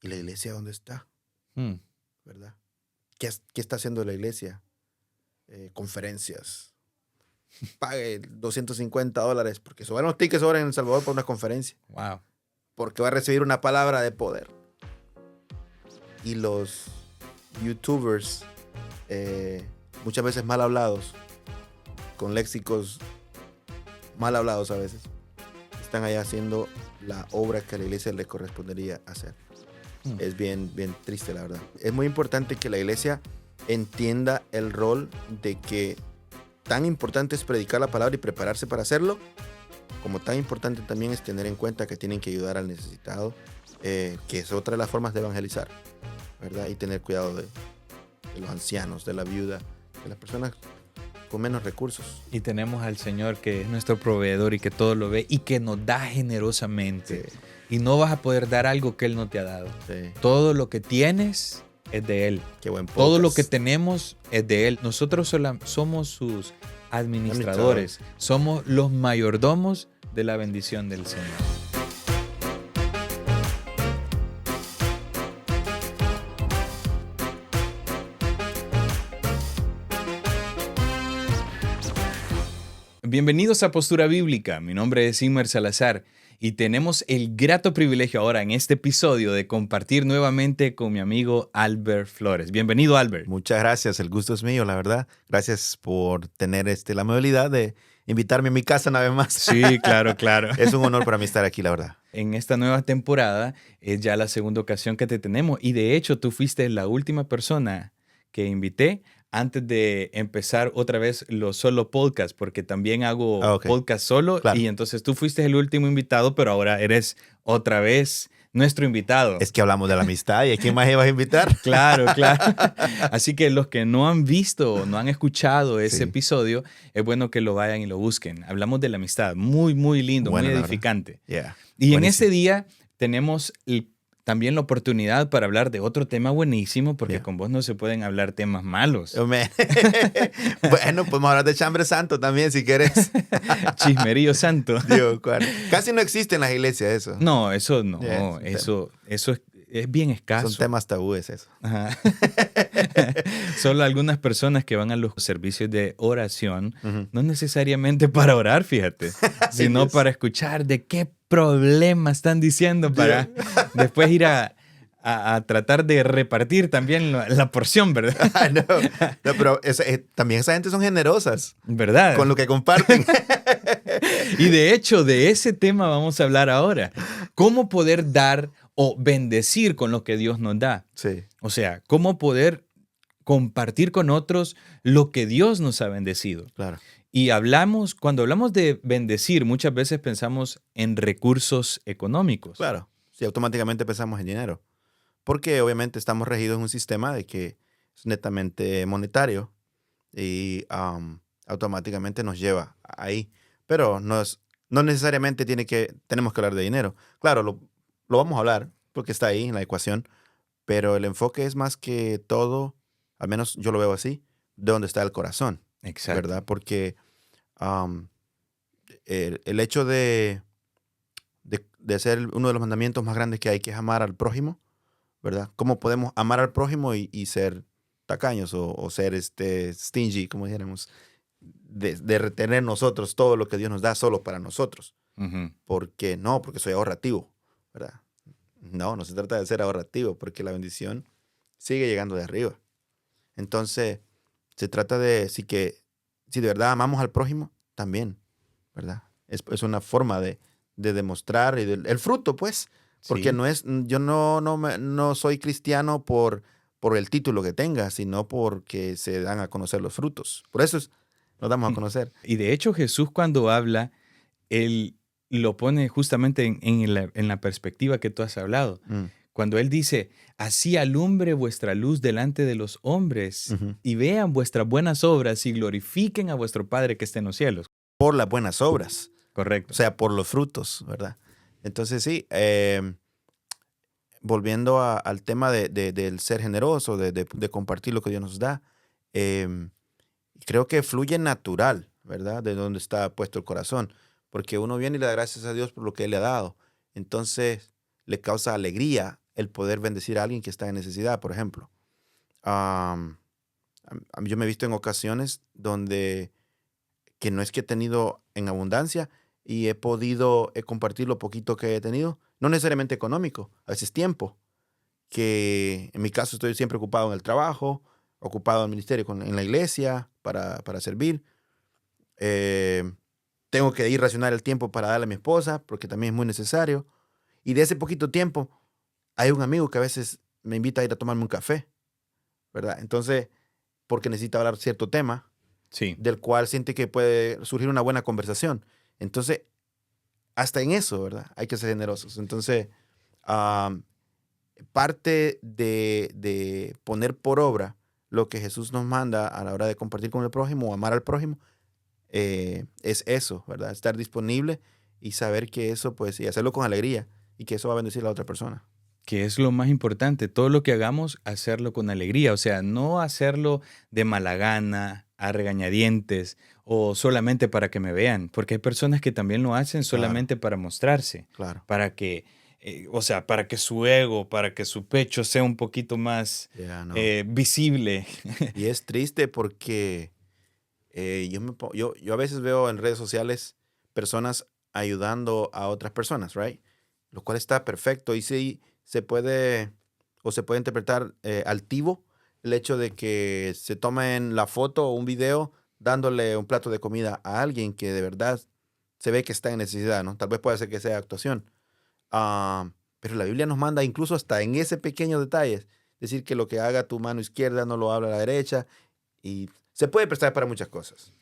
¿Y la iglesia dónde está? Mm. ¿Verdad? ¿Qué está haciendo la iglesia? Conferencias. Pague $250 porque sobran los tickets ahora en El Salvador para una conferencia. Wow. Porque va a recibir una palabra de poder. Y los youtubers, muchas veces mal hablados, con léxicos mal hablados a veces, están allá haciendo la obra que a la iglesia le correspondería hacer. Es bien, bien triste, la verdad. Es muy importante que la iglesia entienda el rol de que tan importante es predicar la palabra y prepararse para hacerlo, como tan importante también es tener en cuenta que tienen que ayudar al necesitado, que es otra de las formas de evangelizar, ¿verdad? Y tener cuidado de los ancianos, de la viuda, de las personas con menos recursos. Y tenemos al Señor que es nuestro proveedor y que todo lo ve y que nos da generosamente. Sí. Y no vas a poder dar algo que Él no te ha dado. Sí. Todo lo que tienes es de Él. Qué buen podcast. Todo lo que tenemos es de Él. Nosotros somos sus administradores. Somos los mayordomos de la bendición del Señor. Bienvenidos a Postura Bíblica. Mi nombre es Inmer Salazar y tenemos el grato privilegio ahora en este episodio de compartir nuevamente con mi amigo Albert Flores. Bienvenido, Albert. Muchas gracias, el gusto es mío, la verdad. Gracias por tener la amabilidad de invitarme a mi casa una vez más. Sí, claro. Es un honor para mí estar aquí, la verdad. En esta nueva temporada es ya la segunda ocasión que te tenemos y de hecho tú fuiste la última persona que invité antes de empezar otra vez los solo podcasts, porque también hago podcast solo, claro. Y entonces tú fuiste el último invitado, pero ahora eres otra vez nuestro invitado. Es que hablamos de la amistad y ¿a quién más ibas a invitar? Claro. Así que los que no han visto, no han escuchado ese episodio, es bueno que lo vayan y lo busquen. Hablamos de la amistad, muy, muy lindo, muy edificante. Yeah. Y buenísimo. En ese día tenemos también la oportunidad para hablar de otro tema buenísimo, porque con vos no se pueden hablar temas malos. Bueno, podemos hablar de chambre santo también, si quieres. Chismerío santo. Digo, casi no existe en las iglesias eso. No, eso no. Eso es bien escaso. Son temas tabúes eso. Ajá. Solo algunas personas que van a los servicios de oración, no necesariamente para orar, fíjate, sino para escuchar de qué problema están diciendo para después ir a tratar de repartir también la porción, ¿verdad? No, pero también esa gente son generosas. ¿Verdad? Con lo que comparten. Y de hecho, de ese tema vamos a hablar ahora. ¿Cómo poder dar o bendecir con lo que Dios nos da? Sí. O sea, ¿cómo poder compartir con otros lo que Dios nos ha bendecido? Claro. Y cuando hablamos de bendecir, muchas veces pensamos en recursos económicos. Claro, sí, automáticamente pensamos en dinero. Porque obviamente estamos regidos en un sistema de que es netamente monetario y automáticamente nos lleva ahí. Pero no necesariamente tenemos que hablar de dinero. Claro, lo vamos a hablar porque está ahí en la ecuación, pero el enfoque es más que todo, al menos yo lo veo así, de dónde está el corazón. Exacto. ¿Verdad? Porque el hecho de hacer uno de los mandamientos más grandes que hay, que es amar al prójimo, ¿verdad? ¿Cómo podemos amar al prójimo y ser tacaños o ser stingy, como dijéramos, de retener nosotros todo lo que Dios nos da solo para nosotros? Porque soy ahorrativo, ¿verdad? No se trata de ser ahorrativo, porque la bendición sigue llegando de arriba. Entonces, se trata de si de verdad amamos al prójimo, también, ¿verdad? Es una forma de demostrar el fruto, pues. Porque yo no soy cristiano por el título que tenga, sino porque se dan a conocer los frutos. Por eso nos damos a conocer. Y de hecho Jesús cuando habla, Él lo pone justamente en la perspectiva que tú has hablado. Cuando Él dice, así alumbre vuestra luz delante de los hombres y vean vuestras buenas obras y glorifiquen a vuestro Padre que está en los cielos. Por las buenas obras. Correcto. O sea, por los frutos, ¿verdad? Entonces sí, volviendo al tema del ser generoso, de compartir lo que Dios nos da, creo que fluye natural, ¿verdad? De donde está puesto el corazón. Porque uno viene y le da gracias a Dios por lo que Él le ha dado. Entonces le causa alegría el poder bendecir a alguien que está en necesidad, por ejemplo. Am, yo me he visto en ocasiones donde que no es que he tenido en abundancia y he podido compartir lo poquito que he tenido, no necesariamente económico, a veces tiempo, que en mi caso estoy siempre ocupado en el trabajo, ocupado en el ministerio, en la iglesia, para servir. Eh, Tengo que ir racionar el tiempo para darle a mi esposa, porque también es muy necesario. Y de ese poquito tiempo, hay un amigo que a veces me invita a ir a tomarme un café, ¿verdad? Entonces, porque necesita hablar cierto tema, Sí. del cual siente que puede surgir una buena conversación. Entonces, hasta en eso, ¿verdad? Hay que ser generosos. Entonces, am, parte de poner por obra lo que Jesús nos manda a la hora de compartir con el prójimo o amar al prójimo, es eso, ¿verdad? Estar disponible y saber que eso, pues, y hacerlo con alegría y que eso va a bendecir a la otra persona. Que es lo más importante, todo lo que hagamos, hacerlo con alegría, o sea, no hacerlo de mala gana, a regañadientes o solamente para que me vean, porque hay personas que también lo hacen Claro, solamente para mostrarse, claro. para que, o sea, para que su ego, para que su pecho sea un poquito más Ya, no. visible. Y es triste porque yo a veces veo en redes sociales personas ayudando a otras personas, right? Lo cual está perfecto. Y sí, se puede o se puede interpretar altivo el hecho de que se tomen la foto o un video dándole un plato de comida a alguien que de verdad se ve que está en necesidad, ¿no? Tal vez puede ser que sea actuación. Pero la Biblia nos manda incluso hasta en ese pequeño detalle, decir que lo que haga tu mano izquierda no lo habla la derecha, y se puede prestar para muchas cosas.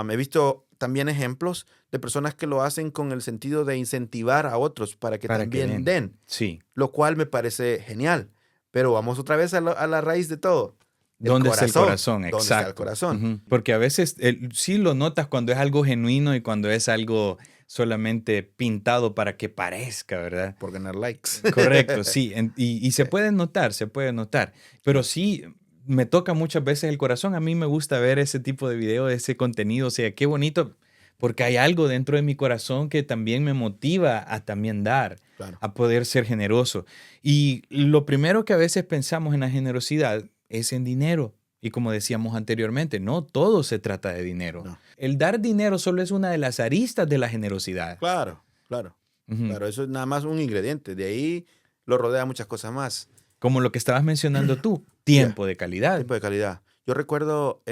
He visto también ejemplos de personas que lo hacen con el sentido de incentivar a otros para que Para que también den. den, Sí. lo cual me parece genial. Pero vamos otra vez a la raíz de todo, el ¿Dónde está el corazón. corazón? ¿Dónde está el Exacto. corazón? Ujú. Porque a veces sí lo notas cuando es algo genuino y cuando es algo solamente pintado para que parezca, ¿verdad? Por ganar likes. Correcto, sí. Y se Sí, puede notar, se puede notar. Pero claro, sí, me toca muchas veces el corazón. A mí me gusta ver ese tipo de video, ese contenido. O sea, qué bonito, porque hay algo dentro de mi corazón que también me motiva a también dar, claro. a poder ser generoso. Y lo primero que a veces pensamos en la generosidad es en dinero. Y como decíamos anteriormente, no todo se trata de dinero. No. El dar dinero solo es una de las aristas de la generosidad. Claro, claro, Ujú. claro. Eso es nada más un ingrediente. De ahí lo rodea muchas cosas más. Como lo que estabas mencionando tú, Ya, tiempo de calidad. tiempo de calidad. Yo recuerdo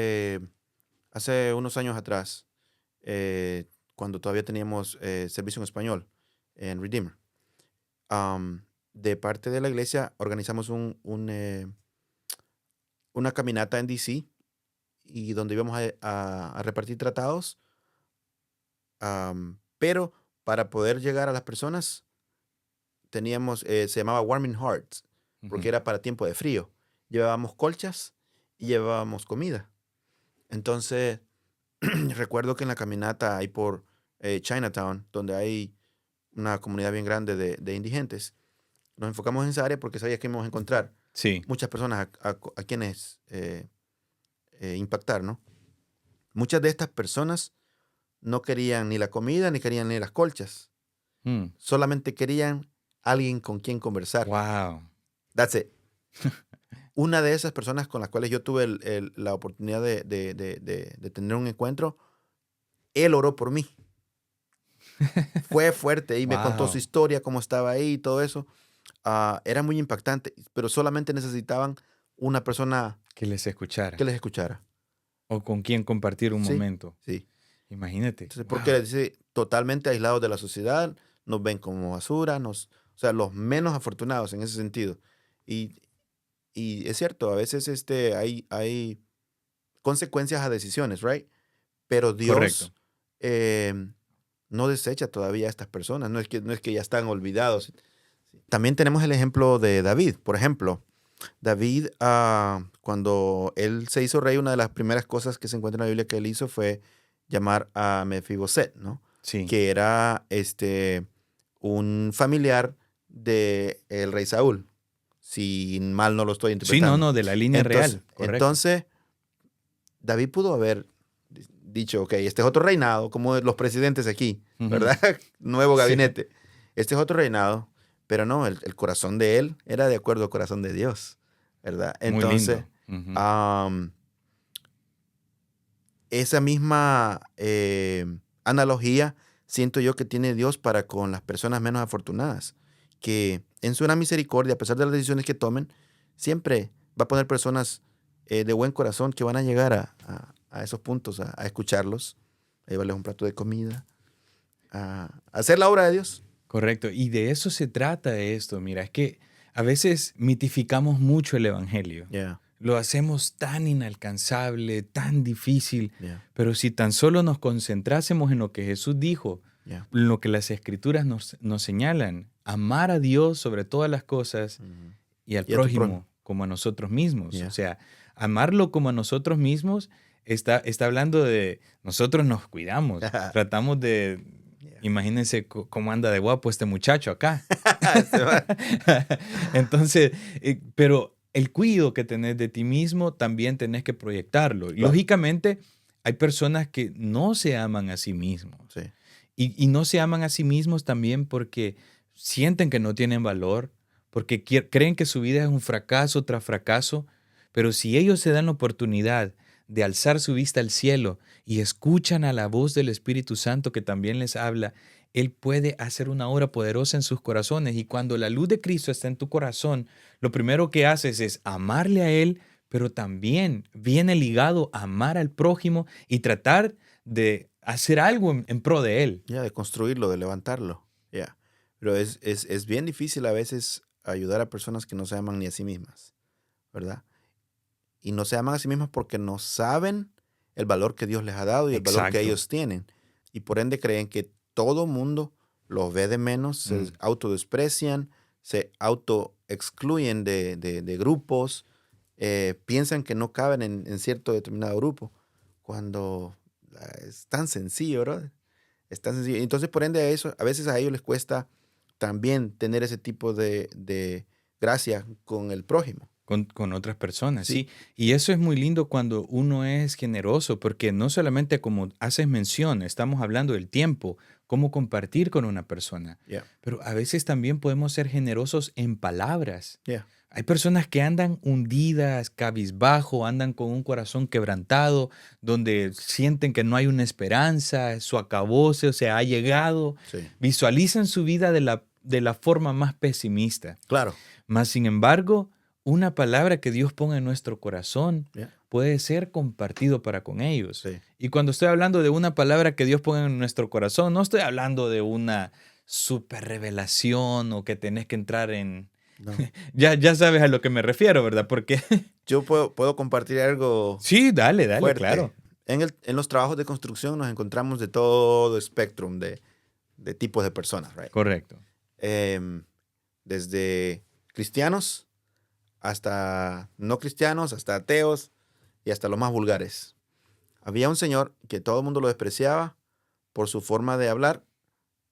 hace unos años atrás, cuando todavía teníamos servicio en español en Redeemer, de parte de la iglesia organizamos una caminata en DC y donde íbamos a repartir tratados, pero para poder llegar a las personas teníamos, se llamaba Warming Hearts, porque Ujú. era para tiempo de frío. Llevábamos colchas y llevábamos comida. Entonces, recuerdo que en la caminata ahí por Chinatown, donde hay una comunidad bien grande de indigentes, nos enfocamos en esa área porque sabía que íbamos a encontrar Sí. muchas personas a quienes impactar, ¿no? Muchas de estas personas no querían ni la comida ni querían ni las colchas. Mm. Solamente querían alguien con quien conversar. Wow. That's it. Una de esas personas con las cuales yo tuve la oportunidad de tener un encuentro, él oró por mí. Fue fuerte y me contó su Wow. historia, cómo estaba ahí y todo eso. Era muy impactante, pero solamente necesitaban una persona Que les que escuchara. les escuchara. O con quien compartir un Sí, momento. sí. Imagínate. Entonces, porque Wow. dice, totalmente aislados de la sociedad, nos ven como basura, o sea, los menos afortunados en ese sentido. Y, y es cierto, a veces hay consecuencias a decisiones, right? Pero Correcto. Dios no desecha todavía a estas personas, no es que ya están olvidados. También tenemos el ejemplo de David, por ejemplo. David, cuando él se hizo rey, una de las primeras cosas que se encuentra en la Biblia que él hizo fue llamar a Mefiboset, ¿no? Sí. Que era un familiar del rey Saúl, si mal no lo estoy Sí, no, interpretando. no, de la línea Entonces, real. Correcto. entonces David pudo haber dicho, ok, este es otro reinado, como los presidentes aquí, Ujú. ¿verdad? Nuevo Sí. gabinete. Este es otro reinado, Pero no, el corazón de él era de acuerdo al corazón de Dios, ¿verdad? Muy Entonces, lindo. Ujú. esa misma analogía siento yo que tiene Dios para con las personas menos afortunadas, que en su gran misericordia, a pesar de las decisiones que tomen, siempre va a poner personas de buen corazón que van a llegar a esos puntos, a escucharlos, a llevarles un plato de comida, a hacer la obra de Dios. Correcto. Y de eso se trata esto. Mira, es que a veces mitificamos mucho el evangelio. Yeah, Lo hacemos tan inalcanzable, tan difícil, yeah, pero si tan solo nos concentrásemos en lo que Jesús dijo, yeah. en lo que las escrituras nos señalan, amar a Dios sobre todas las cosas Mhm. y al Y a tu prójimo. prójimo como a nosotros mismos. O Yeah. sea, amarlo como a nosotros mismos está hablando de nosotros nos cuidamos, tratamos de, Yeah. imagínense cómo anda de guapo este muchacho acá. Se va. Entonces, pero el cuidado que tenés de ti mismo también tenés que proyectarlo. Claro. Lógicamente, hay personas que no se aman a sí mismos. Sí. Y no se aman a sí mismos también porque sienten que no tienen valor, porque creen que su vida es un fracaso tras fracaso, pero si ellos se dan la oportunidad de alzar su vista al cielo y escuchan a la voz del Espíritu Santo que también les habla, Él puede hacer una obra poderosa en sus corazones. Y cuando la luz de Cristo está en tu corazón, lo primero que haces es amarle a Él, pero también viene ligado a amar al prójimo y tratar de hacer algo en pro de Él. Ya, de construirlo, de levantarlo. Ya. Pero es bien difícil a veces ayudar a personas que no se aman ni a sí mismas, ¿verdad? Y no se aman a sí mismas porque no saben el valor que Dios les ha dado y el valor que Exacto. ellos tienen. Y por ende creen que todo mundo los ve de menos, se autodesprecian, se autoexcluyen de grupos, piensan que no caben en cierto determinado grupo, cuando es tan sencillo, ¿verdad? Es tan sencillo. Entonces, por ende, a veces a ellos les cuesta también tener ese tipo de gracia con el prójimo. Con otras personas, Sí. sí. Y eso es muy lindo cuando uno es generoso, porque no solamente como haces mención, estamos hablando del tiempo, cómo compartir con una persona, Yeah. pero a veces también podemos ser generosos en palabras. Yeah. Hay personas que andan hundidas, cabizbajo, andan con un corazón quebrantado, donde sienten que no hay una esperanza, su acabose, o sea, ha llegado. Sí. Visualizan su vida de la forma más pesimista. Claro. Mas, sin embargo, una palabra que Dios ponga en nuestro corazón Yeah. puede ser compartido para con ellos. Sí. Y cuando estoy hablando de una palabra que Dios ponga en nuestro corazón, no estoy hablando de una super revelación o que tenés que entrar en... No. Ya sabes a lo que me refiero, ¿verdad? Porque... Yo puedo compartir algo Sí, dale, fuerte. claro. En los trabajos de construcción nos encontramos de todo espectro de tipos de personas, right? Correcto. Desde cristianos hasta no cristianos, hasta ateos y hasta los más vulgares. Había un señor que todo el mundo lo despreciaba por su forma de hablar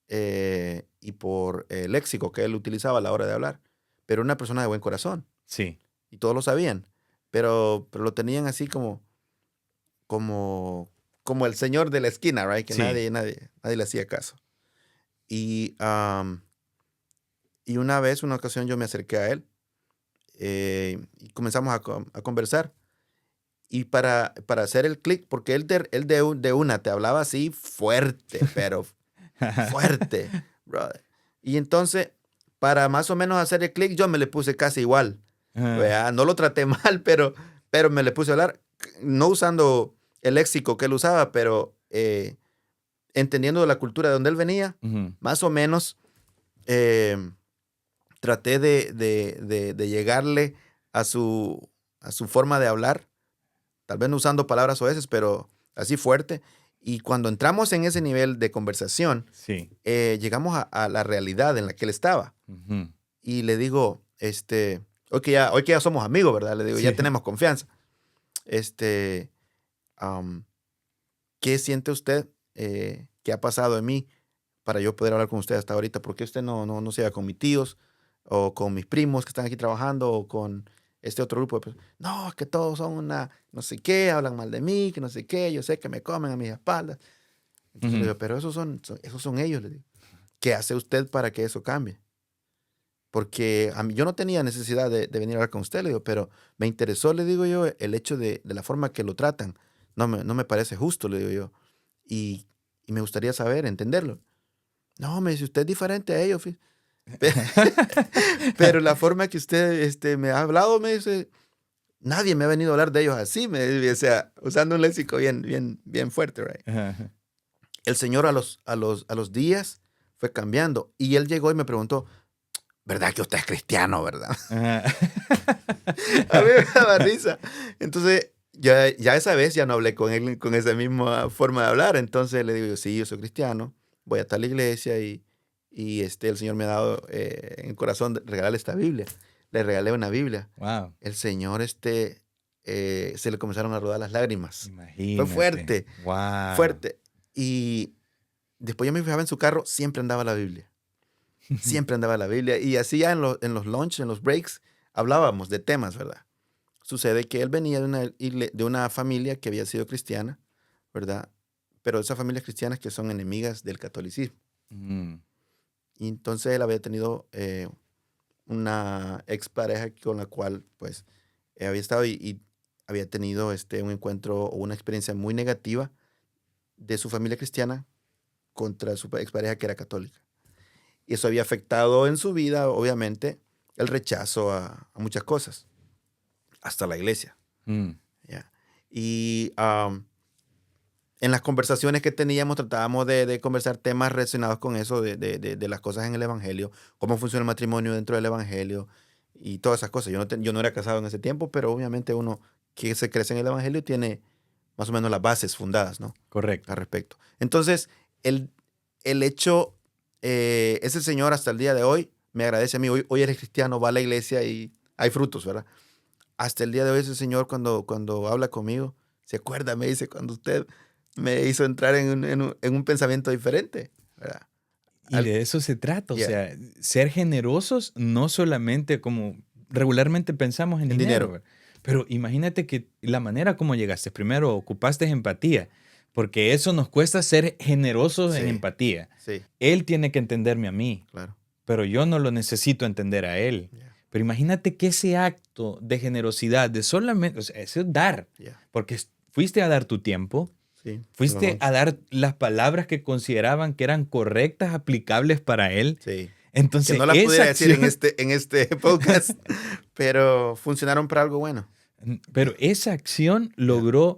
y por el léxico que él utilizaba a la hora de hablar, pero una persona de buen corazón Sí. y todos lo sabían, pero lo tenían así como el señor de la esquina, right? Que Sí. nadie le hacía caso. Y una ocasión yo me acerqué a él y comenzamos a conversar. Y para hacer el clic, porque él de una te hablaba así fuerte, pero fuerte, brother. Y entonces, para más o menos hacer el clic, yo me le puse casi igual. ¿Verdad? No lo traté mal, pero me le puse a hablar, no usando el léxico que él usaba, pero entendiendo la cultura de donde él venía, más o menos traté de llegarle a su forma de hablar, tal vez no usando palabras soeces, pero así fuerte. Y cuando entramos en ese nivel de conversación, Sí. Llegamos a la realidad en la que él estaba. Y le digo, hoy que ya somos amigos, ¿verdad? Le digo, Sí. ya tenemos confianza. ¿Qué siente usted que ha pasado en mí para yo poder hablar con usted hasta ahorita? ¿Por qué usted no se va con mis tíos o con mis primos que están aquí trabajando o con este otro grupo de personas? No, es que todos son una no sé qué, hablan mal de mí, que no sé qué, yo sé que me comen a mis espaldas. Entonces le digo, pero esos son ellos, le digo. ¿Qué hace usted para que eso cambie? porque a mí, yo no tenía necesidad de venir a hablar con usted, le digo, pero me interesó, le digo yo, el hecho de la forma que lo tratan. No me parece justo, le digo yo. Y, y me gustaría saber, entenderlo. No, me dice, usted es diferente a ellos. Pero la forma que usted me ha hablado, me dice, nadie me ha venido a hablar de ellos así, me dice, o sea, usando un léxico bien fuerte, right? Ajá. El Señor a los días fue cambiando. Y él llegó y me preguntó, ¿verdad que usted es cristiano, verdad? Ajá. A mí me daba risa. Entonces, ya esa vez ya no hablé con él con esa misma forma de hablar. Entonces le digo yo, sí, yo soy cristiano, voy a tal iglesia y el Señor me ha dado en el corazón de regalarle esta Biblia. Le regalé una Biblia. Wow. El Señor se le comenzaron a rodar las lágrimas. Imagínate. Fue fuerte, Wow. fuerte. Y después yo me fijaba en su carro, siempre andaba la Biblia. Siempre andaba la Biblia. Y así ya en los lunch, en los breaks, hablábamos de temas, ¿verdad? Sucede que él venía de una familia que había sido cristiana, ¿verdad? Pero esas familias cristianas que son enemigas del catolicismo. Mm. Y entonces él había tenido una expareja con la cual, pues, había estado y había tenido un encuentro o una experiencia muy negativa de su familia cristiana contra su expareja que era católica. Y eso había afectado en su vida, obviamente, el rechazo a muchas cosas, hasta la iglesia. Mm. ¿Ya? Y en las conversaciones que teníamos tratábamos de conversar temas relacionados con eso, de las cosas en el Evangelio, cómo funciona el matrimonio dentro del Evangelio y todas esas cosas. Yo no era casado en ese tiempo, pero obviamente uno que se crece en el Evangelio tiene más o menos las bases fundadas, ¿no? Correcto. Al respecto. Entonces, el hecho, ese señor hasta el día de hoy me agradece a mí. Hoy eres cristiano, va a la iglesia y hay frutos, ¿verdad? Hasta el día de hoy ese señor cuando habla conmigo, se acuerda, me dice, cuando usted me hizo entrar en un pensamiento diferente, ¿verdad? Y de eso se trata, o Yeah. sea, ser generosos no solamente como regularmente pensamos en En dinero, dinero. ¿verdad? Pero imagínate que la manera como llegaste, primero ocupaste empatía, porque eso nos cuesta ser generosos en Sí. empatía. Sí, Él tiene que entenderme a mí, claro. pero yo no lo necesito entender a él. Yeah. Pero imagínate que ese acto de generosidad, de solamente, o sea, eso es dar, Yeah. porque fuiste a dar tu tiempo, Sí. fuiste a dar las palabras que consideraban que eran correctas, aplicables para él. Sí. Entonces, Que no las esa pudiera decir acción, en este podcast, pero funcionaron para algo bueno. pero esa acción logró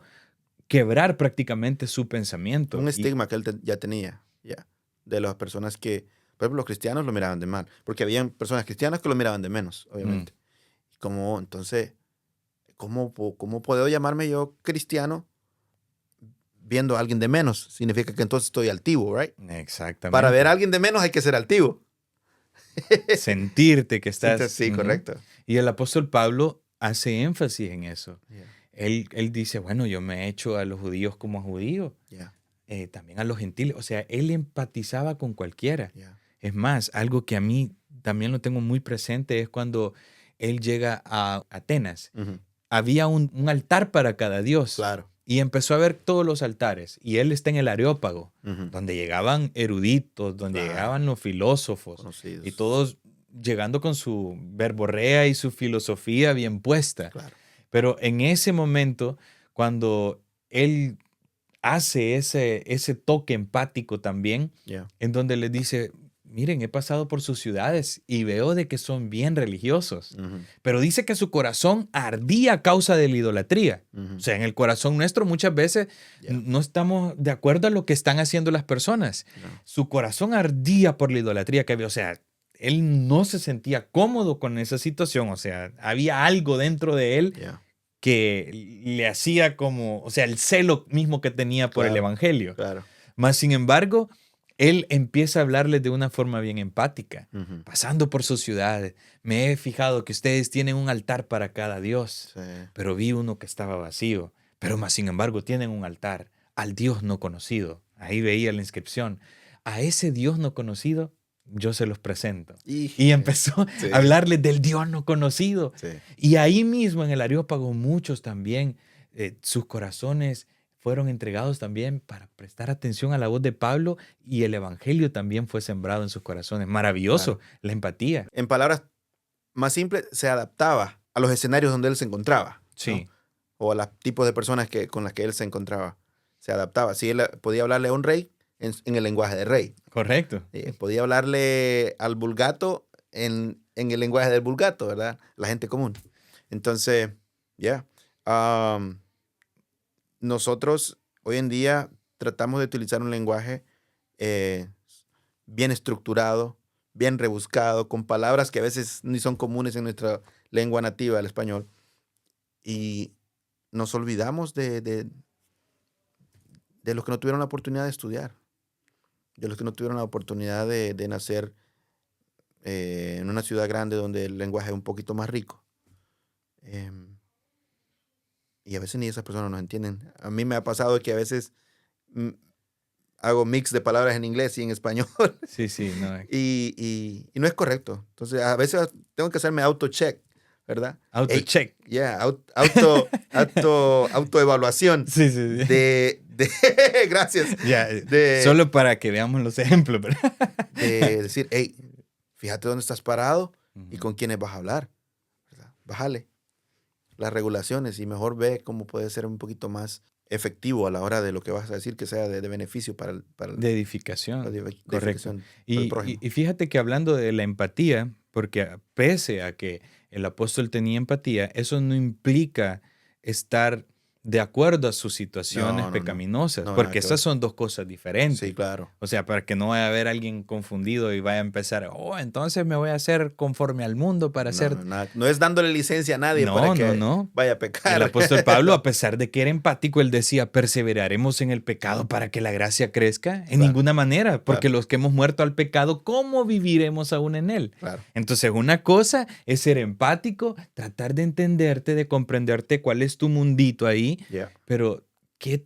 quebrar prácticamente su pensamiento. Un Y, estigma que él ya tenía, ya, de las personas que, por ejemplo, los cristianos lo miraban de mal, porque habían personas cristianas que lo miraban de menos, obviamente. Entonces, ¿cómo puedo llamarme yo cristiano viendo a alguien de menos? Significa que entonces estoy altivo, right? exactamente. Para ver a alguien de menos hay que ser altivo. Sentirte que estás... Sí, Ujú. correcto. Y el apóstol Pablo hace énfasis en eso. Yeah, Él dice, bueno, yo me he hecho a los judíos como a judíos, yeah, también a los gentiles. O sea, él empatizaba con cualquiera. yeah. Es más, algo que a mí también lo tengo muy presente es cuando él llega a Atenas. Ujú. Había un altar para cada dios. Claro. Y empezó a ver todos los altares. Y él está en el Areópago, Ujú. donde llegaban eruditos, donde Claro. llegaban los filósofos. Conocidos. Y todos llegando con su verborrea y su filosofía bien puesta. Claro. Pero en ese momento, cuando él hace ese toque empático también, Yeah. en donde les dice, miren, he pasado por sus ciudades y veo de que son bien religiosos. Ujú. Pero dice que su corazón ardía a causa de la idolatría. Ujú. O sea, en el corazón nuestro muchas veces Yeah. no estamos de acuerdo a lo que están haciendo las personas. No. Su corazón ardía por la idolatría que había. O sea, él no se sentía cómodo con esa situación. O sea, había algo dentro de él Yeah. que le hacía como, o sea, el celo mismo que tenía por el Claro. evangelio. Claro. Mas, sin embargo, él empieza a hablarles de una forma bien empática. Ujú. Pasando por sus ciudades, me he fijado que ustedes tienen un altar para cada dios, Sí. pero vi uno que estaba vacío. Pero más sin embargo tienen un altar al Dios no conocido. Ahí veía la inscripción. A ese Dios no conocido yo se los presento. Y empezó Sí. a hablarles del Dios no conocido. Sí. Y ahí mismo en el Areópago muchos también, sus corazones fueron entregados también para prestar atención a la voz de Pablo y el evangelio también fue sembrado en sus corazones. Maravilloso, Claro. la empatía. En palabras más simples, se adaptaba a los escenarios donde él se encontraba, ¿no? Sí, O a los tipos de personas con las que él se encontraba. Se adaptaba. Si él podía hablarle a un rey en el lenguaje del rey. correcto. Podía hablarle al vulgato en el lenguaje del vulgato, ¿verdad? La gente común. Entonces, ya. Nosotros hoy en día tratamos de utilizar un lenguaje bien estructurado, bien rebuscado, con palabras que a veces ni son comunes en nuestra lengua nativa, el español. Y nos olvidamos de los que no tuvieron la oportunidad de estudiar, de los que no tuvieron la oportunidad de nacer en una ciudad grande donde el lenguaje es un poquito más rico. Y a veces ni esas personas nos entienden. A mí me ha pasado que a veces hago mix de palabras en inglés y en español Sí, no. y no es correcto. Entonces, a veces tengo que hacerme auto-check, ¿verdad? Auto-check. Autoevaluación Sí. gracias. Ya, De, solo para que veamos los ejemplos, ¿verdad? de decir, hey, fíjate dónde estás parado y Ujú. con quiénes vas a hablar, ¿verdad? Bájale las regulaciones y mejor ve cómo puede ser un poquito más efectivo a la hora de lo que vas a decir que sea de beneficio para De edificación, de correcto. edificación para el prójimo. Y fíjate que hablando de la empatía, porque pese a que el apóstol tenía empatía, eso no implica estar de acuerdo a sus situaciones No. pecaminosas, No, nada porque que esas ver. son dos cosas diferentes. Sí, claro. O sea, para que no vaya a haber alguien confundido y vaya a empezar, entonces me voy a hacer conforme al mundo para hacer... No es dándole licencia a nadie para que No. vaya a El pecar. apóstol Pablo, a pesar de que era empático, él decía, perseveraremos en el pecado para que la gracia crezca. En Claro. ninguna manera, porque Claro. los que hemos muerto al pecado, ¿cómo viviremos aún en él? Claro. Entonces, una cosa es ser empático, tratar de entenderte, de comprenderte cuál es tu mundito ahí, Yeah. pero ¿qué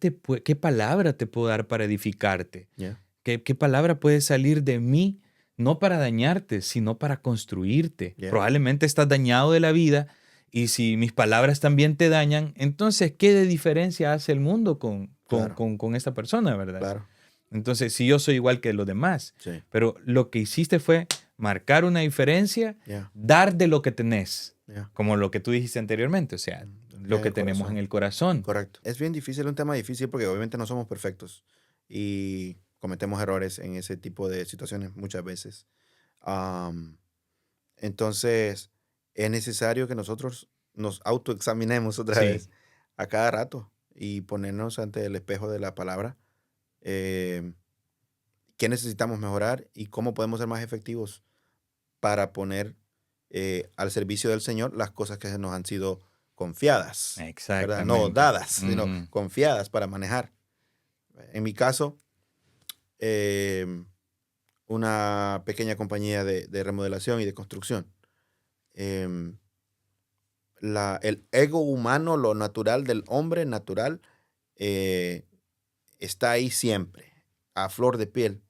palabra te puedo dar para edificarte? Yeah. ¿Qué palabra puede salir de mí? No para dañarte, sino para construirte. Yeah. Probablemente estás dañado de la vida y si mis palabras también te dañan, entonces, ¿qué de diferencia hace el mundo con esta persona, verdad? Claro. Entonces, si yo soy igual que los demás, Sí. pero lo que hiciste fue marcar una diferencia, Yeah. dar de lo que tenés, Yeah. como lo que tú dijiste anteriormente, o sea, lo que tenemos en el corazón. Correcto. Es bien difícil, un tema difícil porque obviamente no somos perfectos y cometemos errores en ese tipo de situaciones muchas veces. Entonces, es necesario que nosotros nos autoexaminemos otra Sí. vez a cada rato y ponernos ante el espejo de la palabra. ¿Qué necesitamos mejorar y cómo podemos ser más efectivos para poner al servicio del Señor las cosas que nos han sido confiadas? ¿Verdad? Exactamente. No dadas, sino Ujú. confiadas para manejar. En mi caso, una pequeña compañía de remodelación y de construcción. El ego humano, lo natural del hombre natural, está ahí siempre, a flor de piel.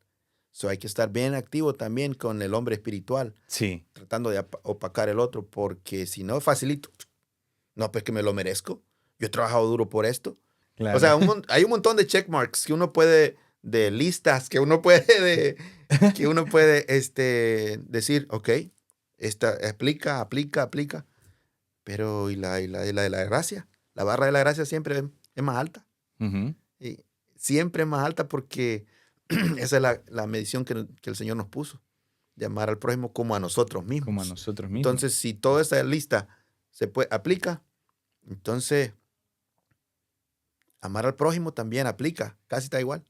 So hay que estar bien activo también con el hombre espiritual, Sí. tratando de opacar el otro, porque si no, facilito. No, pues que me lo merezco. Yo he trabajado duro por esto. Claro. O sea, hay un montón de checkmarks que uno puede, de listas que uno puede, decir, ok, esta aplica. Pero ¿y la de la gracia? La barra de la gracia siempre es más alta. Ujú. Y siempre es más alta porque esa es la medición que el Señor nos puso, de amar al prójimo como a nosotros mismos. Como a nosotros mismos. Entonces, si toda esa lista aplica, entonces amar al prójimo también aplica, casi está igual.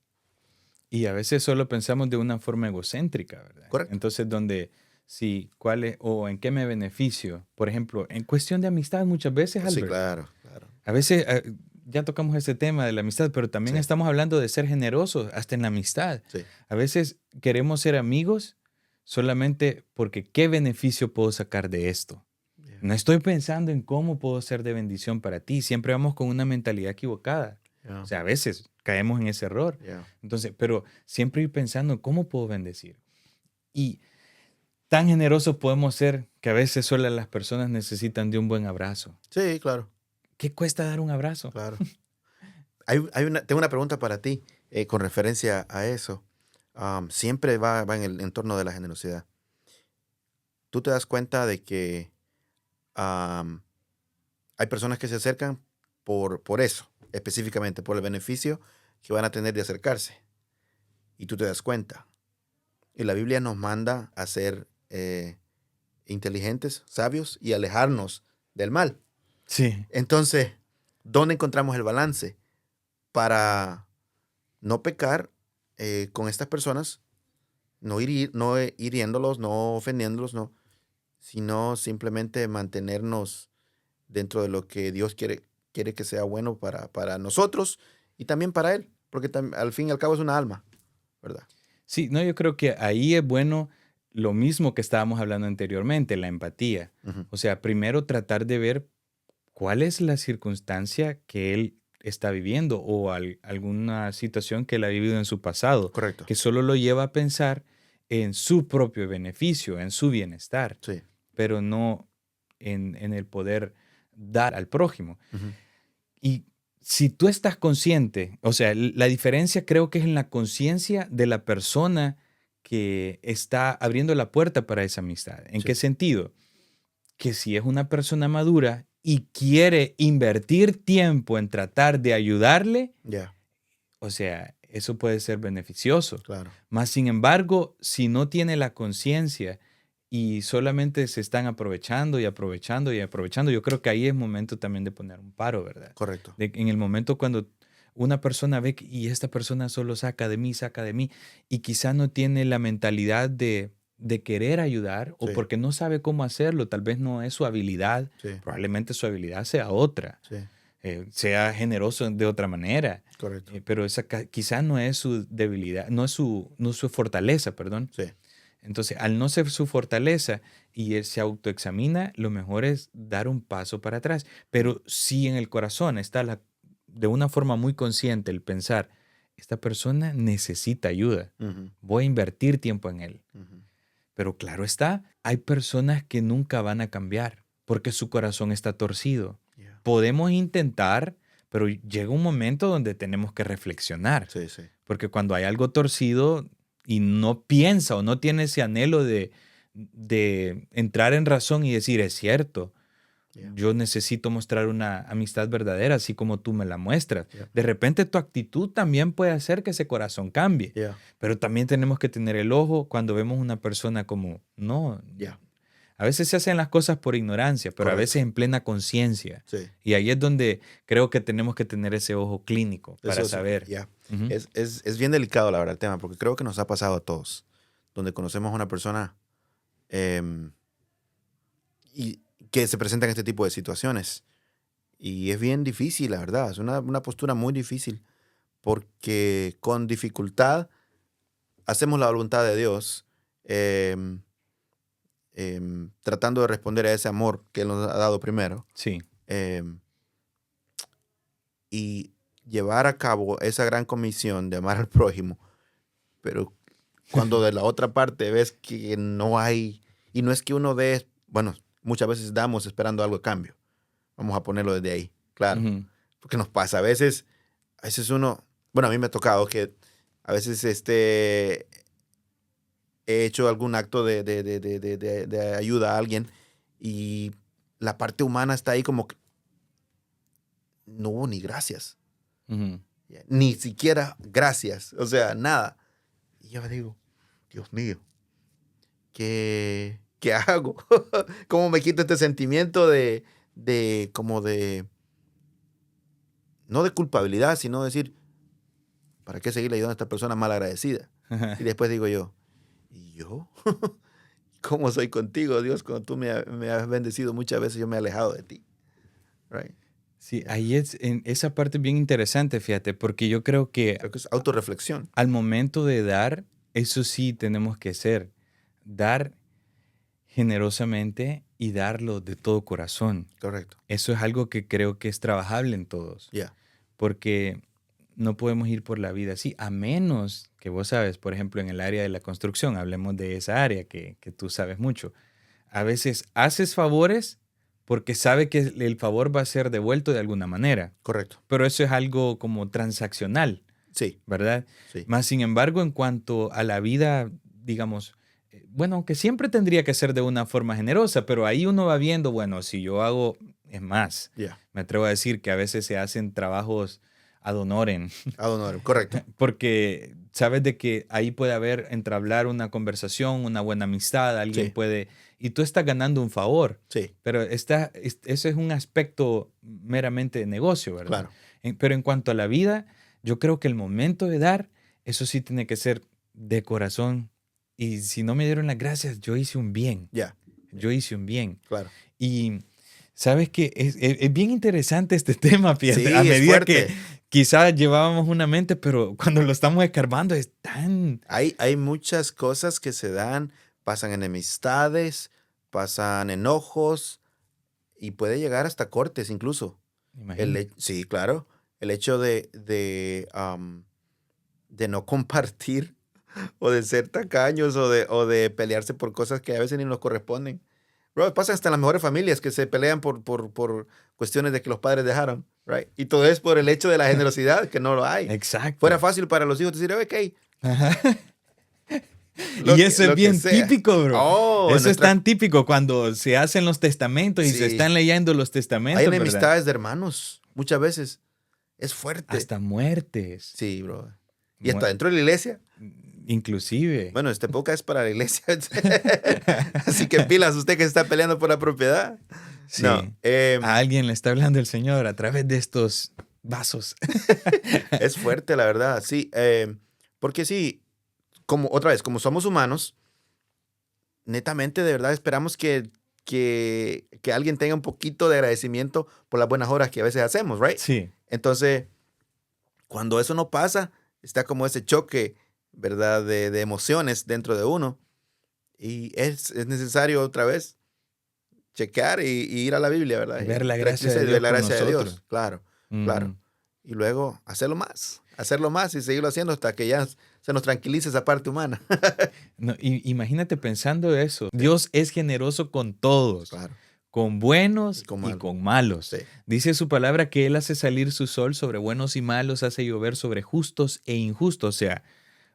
Y a veces solo pensamos de una forma egocéntrica, ¿verdad? Correcto. Entonces, ¿cuál es o en qué me beneficio? Por ejemplo, en cuestión de amistad muchas veces, Albert. Sí, claro. A veces ya tocamos ese tema de la amistad, pero también Sí. estamos hablando de ser generosos hasta en la amistad. Sí. A veces queremos ser amigos solamente porque ¿qué beneficio puedo sacar de esto? Yeah. No estoy pensando en cómo puedo ser de bendición para ti. Siempre vamos con una mentalidad equivocada. Yeah. O sea, a veces caemos en ese error. Yeah. Entonces, pero siempre ir pensando en cómo puedo bendecir. Y tan generosos podemos ser que a veces solo las personas necesitan de un buen abrazo. Sí, claro. ¿Qué cuesta dar un abrazo? Claro. Tengo una pregunta para ti con referencia a eso. Siempre va en el entorno de la generosidad. Tú te das cuenta de que am, hay personas que se acercan por eso, específicamente, por el beneficio que van a tener de acercarse. Y tú te das cuenta. Y la Biblia nos manda a ser inteligentes, sabios y alejarnos del mal. Sí. Entonces, ¿dónde encontramos el balance para no pecar con estas personas, no hiriéndolos, no ofendiéndolos, no, sino simplemente mantenernos dentro de lo que Dios quiere que sea bueno para nosotros y también para Él? Porque al fin y al cabo es una alma, ¿verdad? Sí, no, yo creo que ahí es bueno lo mismo que estábamos hablando anteriormente, la empatía. Ujú. O sea, primero tratar de ver cuál es la circunstancia que él está viviendo o alguna situación que él ha vivido en su pasado, Correcto. que solo lo lleva a pensar en su propio beneficio, en su bienestar, Sí. pero no en el poder dar al prójimo. Ujú. Y si tú estás consciente, o sea, la diferencia creo que es en la conciencia de la persona que está abriendo la puerta para esa amistad. ¿En Sí. qué sentido? Que si es una persona madura y quiere invertir tiempo en tratar de ayudarle, Ya, o sea, eso puede ser beneficioso. claro. Más sin embargo, si no tiene la conciencia y solamente se están aprovechando y aprovechando y aprovechando, yo creo que ahí es momento también de poner un paro, ¿verdad? Correcto. En el momento cuando una persona ve que, y esta persona solo saca de mí, y quizá no tiene la mentalidad de querer ayudar o Sí, porque no sabe cómo hacerlo, tal vez no es su habilidad, sí, probablemente su habilidad sea otra, sí, sea generoso de otra manera, correcto. pero esa quizá no es su debilidad, no es su fortaleza, perdón. Sí, Entonces, al no ser su fortaleza y él se autoexamina, lo mejor es dar un paso para atrás. Pero si en el corazón está de una forma muy consciente el pensar, esta persona necesita ayuda, ujú, voy a invertir tiempo en él. ujú, Pero claro está, hay personas que nunca van a cambiar porque su corazón está torcido. ya. Podemos intentar, pero llega un momento donde tenemos que reflexionar. Sí, sí, Porque cuando hay algo torcido y no piensa o no tiene ese anhelo de entrar en razón y decir, es cierto, ya, yo necesito mostrar una amistad verdadera, así como tú me la muestras. ya, De repente tu actitud también puede hacer que ese corazón cambie. ya, Pero también tenemos que tener el ojo cuando vemos una persona como, no, ya, a veces se hacen las cosas por ignorancia, pero a correcto. veces en plena conciencia. Sí, Y ahí es donde creo que tenemos que tener ese ojo clínico para eso sí, saber. ya. Ujú. Es bien delicado, la verdad, el tema, porque creo que nos ha pasado a todos, donde conocemos a una persona em, y que se presenta en este tipo de situaciones. Y es bien difícil, la verdad, es una postura muy difícil, porque con dificultad hacemos la voluntad de Dios, em, tratando de responder a ese amor que Él nos ha dado primero. Sí. em, y llevar a cabo esa gran comisión de amar al prójimo, pero cuando de la otra parte ves que no hay, y no es que uno dé, bueno, muchas veces damos esperando algo a cambio, vamos a ponerlo desde ahí, claro, Ujú. porque nos pasa, a veces uno, bueno, a mí me ha tocado que a veces he hecho algún acto de ayuda a alguien y la parte humana está ahí como que no hubo ni gracias. Ujú. Ni siquiera gracias, o sea, nada. Y yo digo, Dios mío, ¿qué hago? ¿Cómo me quito este sentimiento como de, no de culpabilidad, sino decir, ¿para qué seguirle ayudando a esta persona mal agradecida? Y después digo yo, ¿y yo? ¿Cómo soy contigo, Dios? Cuando tú me has bendecido muchas veces, yo me he alejado de ti. Right? Sí, Yeah. ahí es, en esa parte es bien interesante, fíjate, porque yo creo que Creo que es autorreflexión. al momento de dar, eso sí tenemos que hacer, dar generosamente y darlo de todo corazón. Correcto. Eso es algo que creo que es trabajable en todos, Ya. porque no podemos ir por la vida así, a menos que vos sabes, por ejemplo, en el área de la construcción, hablemos de esa área que tú sabes mucho. A veces haces favores, porque sabe que el favor va a ser devuelto de alguna manera. Correcto. Pero eso es algo como transaccional, Sí, ¿verdad? sí. Más sin embargo, en cuanto a la vida, digamos, bueno, que siempre tendría que ser de una forma generosa, pero ahí uno va viendo, bueno, si yo hago, es más, Ya. me atrevo a decir que a veces se hacen trabajos ad honorem, Ad honorem, correcto. porque sabes de que ahí puede haber, entablar una conversación, una buena amistad, alguien Sí, puede, y tú estás ganando un favor, sí, pero eso es un aspecto meramente de negocio, ¿verdad? claro. Pero en cuanto a la vida, yo creo que el momento de dar, eso sí tiene que ser de corazón. Y si no me dieron las gracias, yo hice un bien. Ya, Yo hice un bien. claro. Y sabes que es bien interesante este tema, fíjate, a Sí, es medida que fuerte. quizás llevábamos una mente, pero cuando lo estamos escarbando es tan... Hay muchas cosas que se dan, pasan enemistades, pasan enojos y puede llegar hasta cortes incluso. Imagínate. Sí, claro. El hecho de no compartir o de ser tacaños o de pelearse por cosas que a veces ni nos corresponden. Bro, pasa hasta en las mejores familias que se pelean por cuestiones de que los padres dejaron, right? Y todo es por el hecho de la generosidad, que no lo hay. Fuera Exacto. fácil para los hijos decir, ok, Ajá. lo Y que, eso es lo que bien sea. típico, bro. Oh, en Eso es nuestra... tan típico cuando se hacen los testamentos y se Sí, están leyendo los hay testamentos, ¿verdad? enemistades de hermanos, muchas veces. Es fuerte. Hasta muertes. Sí, bro. Y hasta Mu- dentro de la iglesia. Inclusive. Bueno, esta época es para la iglesia. Así que pilas, usted que se está peleando por la propiedad. No, Sí. A alguien le está hablando el Señor a través de estos vasos. es fuerte, la verdad, sí. Porque sí, como otra vez, como somos humanos, netamente de verdad esperamos que alguien tenga un poquito de agradecimiento por las buenas obras que a veces hacemos, ¿right? Sí. Entonces, cuando eso no pasa, está como ese choque, ¿verdad? De emociones dentro de uno. Y es necesario otra vez checar y ir a la Biblia, ¿verdad? Ver Y la gracia de tranquilizar y ver Dios la con gracia de nosotros. Dios, claro, claro. Ujú. Y luego hacerlo más y seguirlo haciendo hasta que ya se nos tranquilice esa parte humana. No, imagínate pensando eso. Dios es generoso con todos, Claro, con buenos y con y malo. con malos. Sí, Dice su palabra que Él hace salir su sol sobre buenos y malos, hace llover sobre justos e injustos. O sea,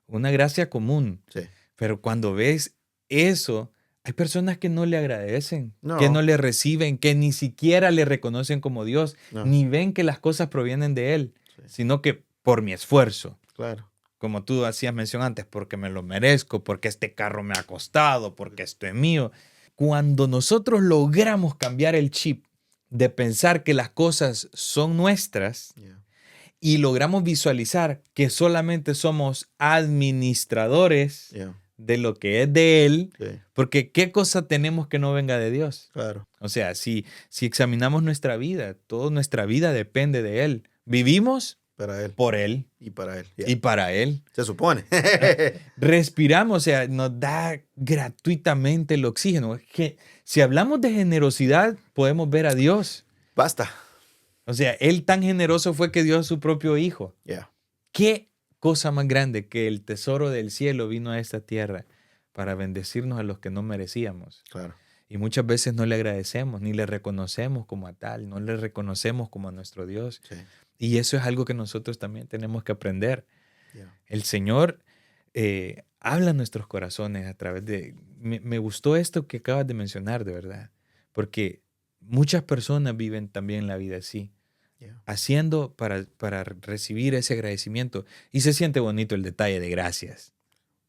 una gracia común. sí. Pero cuando ves eso, hay personas que no le agradecen, que no No, le reciben, que ni siquiera le reconocen como Dios, no, ni ven que las cosas provienen de Él, sí, sino que por mi esfuerzo, claro. como tú hacías mención antes, porque me lo merezco, porque este carro me ha costado, porque esto es mío. Cuando nosotros logramos cambiar el chip de pensar que las cosas son nuestras Yeah, y logramos visualizar que solamente somos administradores yeah, de lo que es de Él, sí, porque ¿qué cosa tenemos que no venga de Dios? claro. O sea, si examinamos nuestra vida, toda nuestra vida depende de Él. Vivimos Para él por Él y para él. Yeah. y para Él. Se supone. Respiramos, o sea, nos da gratuitamente el oxígeno. Es que si hablamos de generosidad, podemos ver a Dios. Basta. O sea, Él tan generoso fue que dio a su propio Hijo. Yeah, ¿Qué cosa más grande que el tesoro del cielo vino a esta tierra para bendecirnos a los que no merecíamos? claro. Y muchas veces no le agradecemos, ni le reconocemos como a tal, no le reconocemos como a nuestro Dios. Sí, Y eso es algo que nosotros también tenemos que aprender. yeah, El Señor habla a nuestros corazones a través de... Me gustó esto que acabas de mencionar, de verdad, porque muchas personas viven también la vida así, yeah. haciendo para recibir ese agradecimiento. Y se siente bonito el detalle de gracias.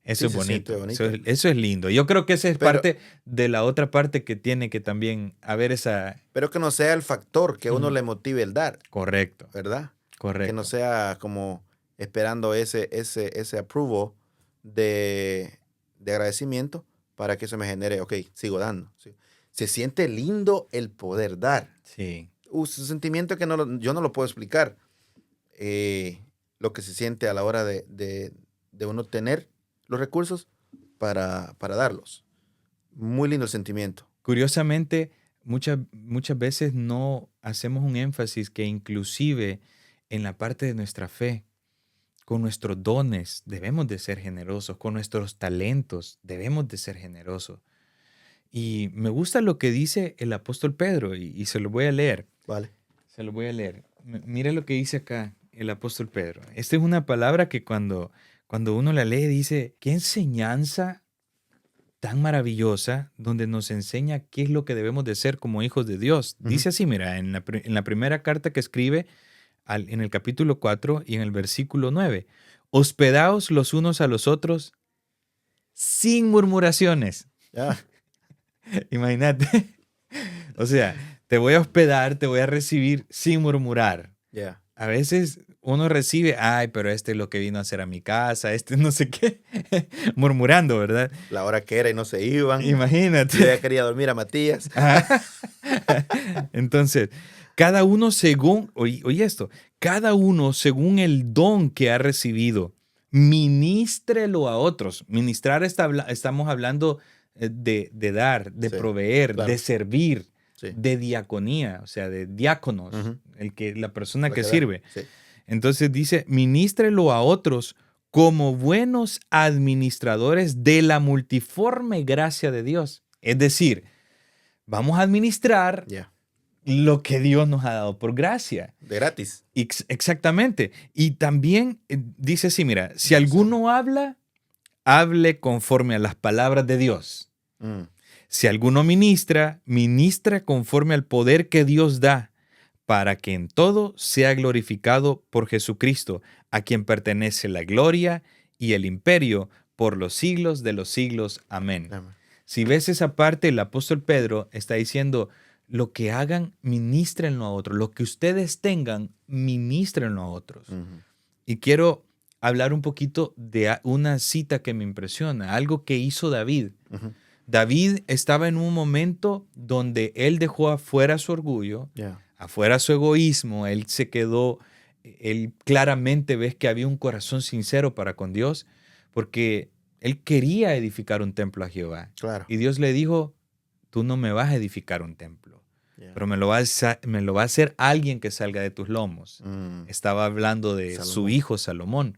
Eso Sí, es se siente bonito, bonito. eso es lindo. Yo creo que esa es Pero, parte de la otra parte que tiene que también haber esa... pero que no sea el factor que a uno Ujú. le motive el dar, Correcto, ¿verdad? Que correcto. no sea como esperando ese approval de agradecimiento para que eso me genere, ok, sigo dando. Sí. Se siente lindo el poder dar. Sí, Es un sentimiento que yo no lo puedo explicar. Lo que se siente a la hora de uno tener los recursos para darlos. Muy lindo el sentimiento. curiosamente, muchas veces no hacemos un énfasis que inclusive en la parte de nuestra fe, con nuestros dones debemos de ser generosos, con nuestros talentos debemos de ser generosos. Y me gusta lo que dice el apóstol Pedro y se lo voy a leer. Vale. Se lo voy a leer. Mira lo que dice acá el apóstol Pedro. Esta es una palabra que cuando uno la lee dice, qué enseñanza tan maravillosa donde nos enseña qué es lo que debemos de ser como hijos de Dios. Dice así, mira, en la primera carta que escribe en el capítulo 4 y en el versículo 9. Hospedaos los unos a los otros sin murmuraciones. Ya. Imagínate. O sea, te voy a hospedar, te voy a recibir sin murmurar. Ya. A veces uno recibe, ay, pero este es lo que vino a hacer a mi casa, este no sé qué, murmurando, ¿verdad? La hora que era y no se iban. Imagínate. Yo ya quería dormir a Matías. Ajá. Entonces, cada uno según, oye esto, cada uno según el don que ha recibido, ministrelo a otros. Ministrar estamos hablando de dar, de Sí, proveer, claro. de servir, Sí. de diaconía, o sea, de diáconos, Ujú. la persona La que da. sirve. Sí. Entonces dice, ministrelo a otros como buenos administradores de la multiforme gracia de Dios. Es decir, vamos a administrar Ya. lo que Dios nos ha dado por gracia. De gratis. Exactamente. Y también dice así, mira, si alguno habla, hable conforme a las palabras de Dios. Mm. Si alguno ministra, ministra conforme al poder que Dios da, para que en todo sea glorificado por Jesucristo, a quien pertenece la gloria y el imperio por los siglos de los siglos. Amén. Amén. Si ves esa parte, el apóstol Pedro está diciendo, lo que hagan, ministrenlo a otros. Lo que ustedes tengan, ministrenlo a otros. Ujú. Y quiero hablar un poquito de una cita que me impresiona, algo que hizo David. Ujú. David estaba en un momento donde él dejó afuera su orgullo, Ya. afuera su egoísmo, él se quedó, él claramente ves que había un corazón sincero para con Dios, porque él quería edificar un templo a Jehová. Claro. Y Dios le dijo, tú no me vas a edificar un templo, Ya. pero me lo va a hacer alguien que salga de tus lomos. Mm. Estaba hablando de su Salomón. hijo Salomón.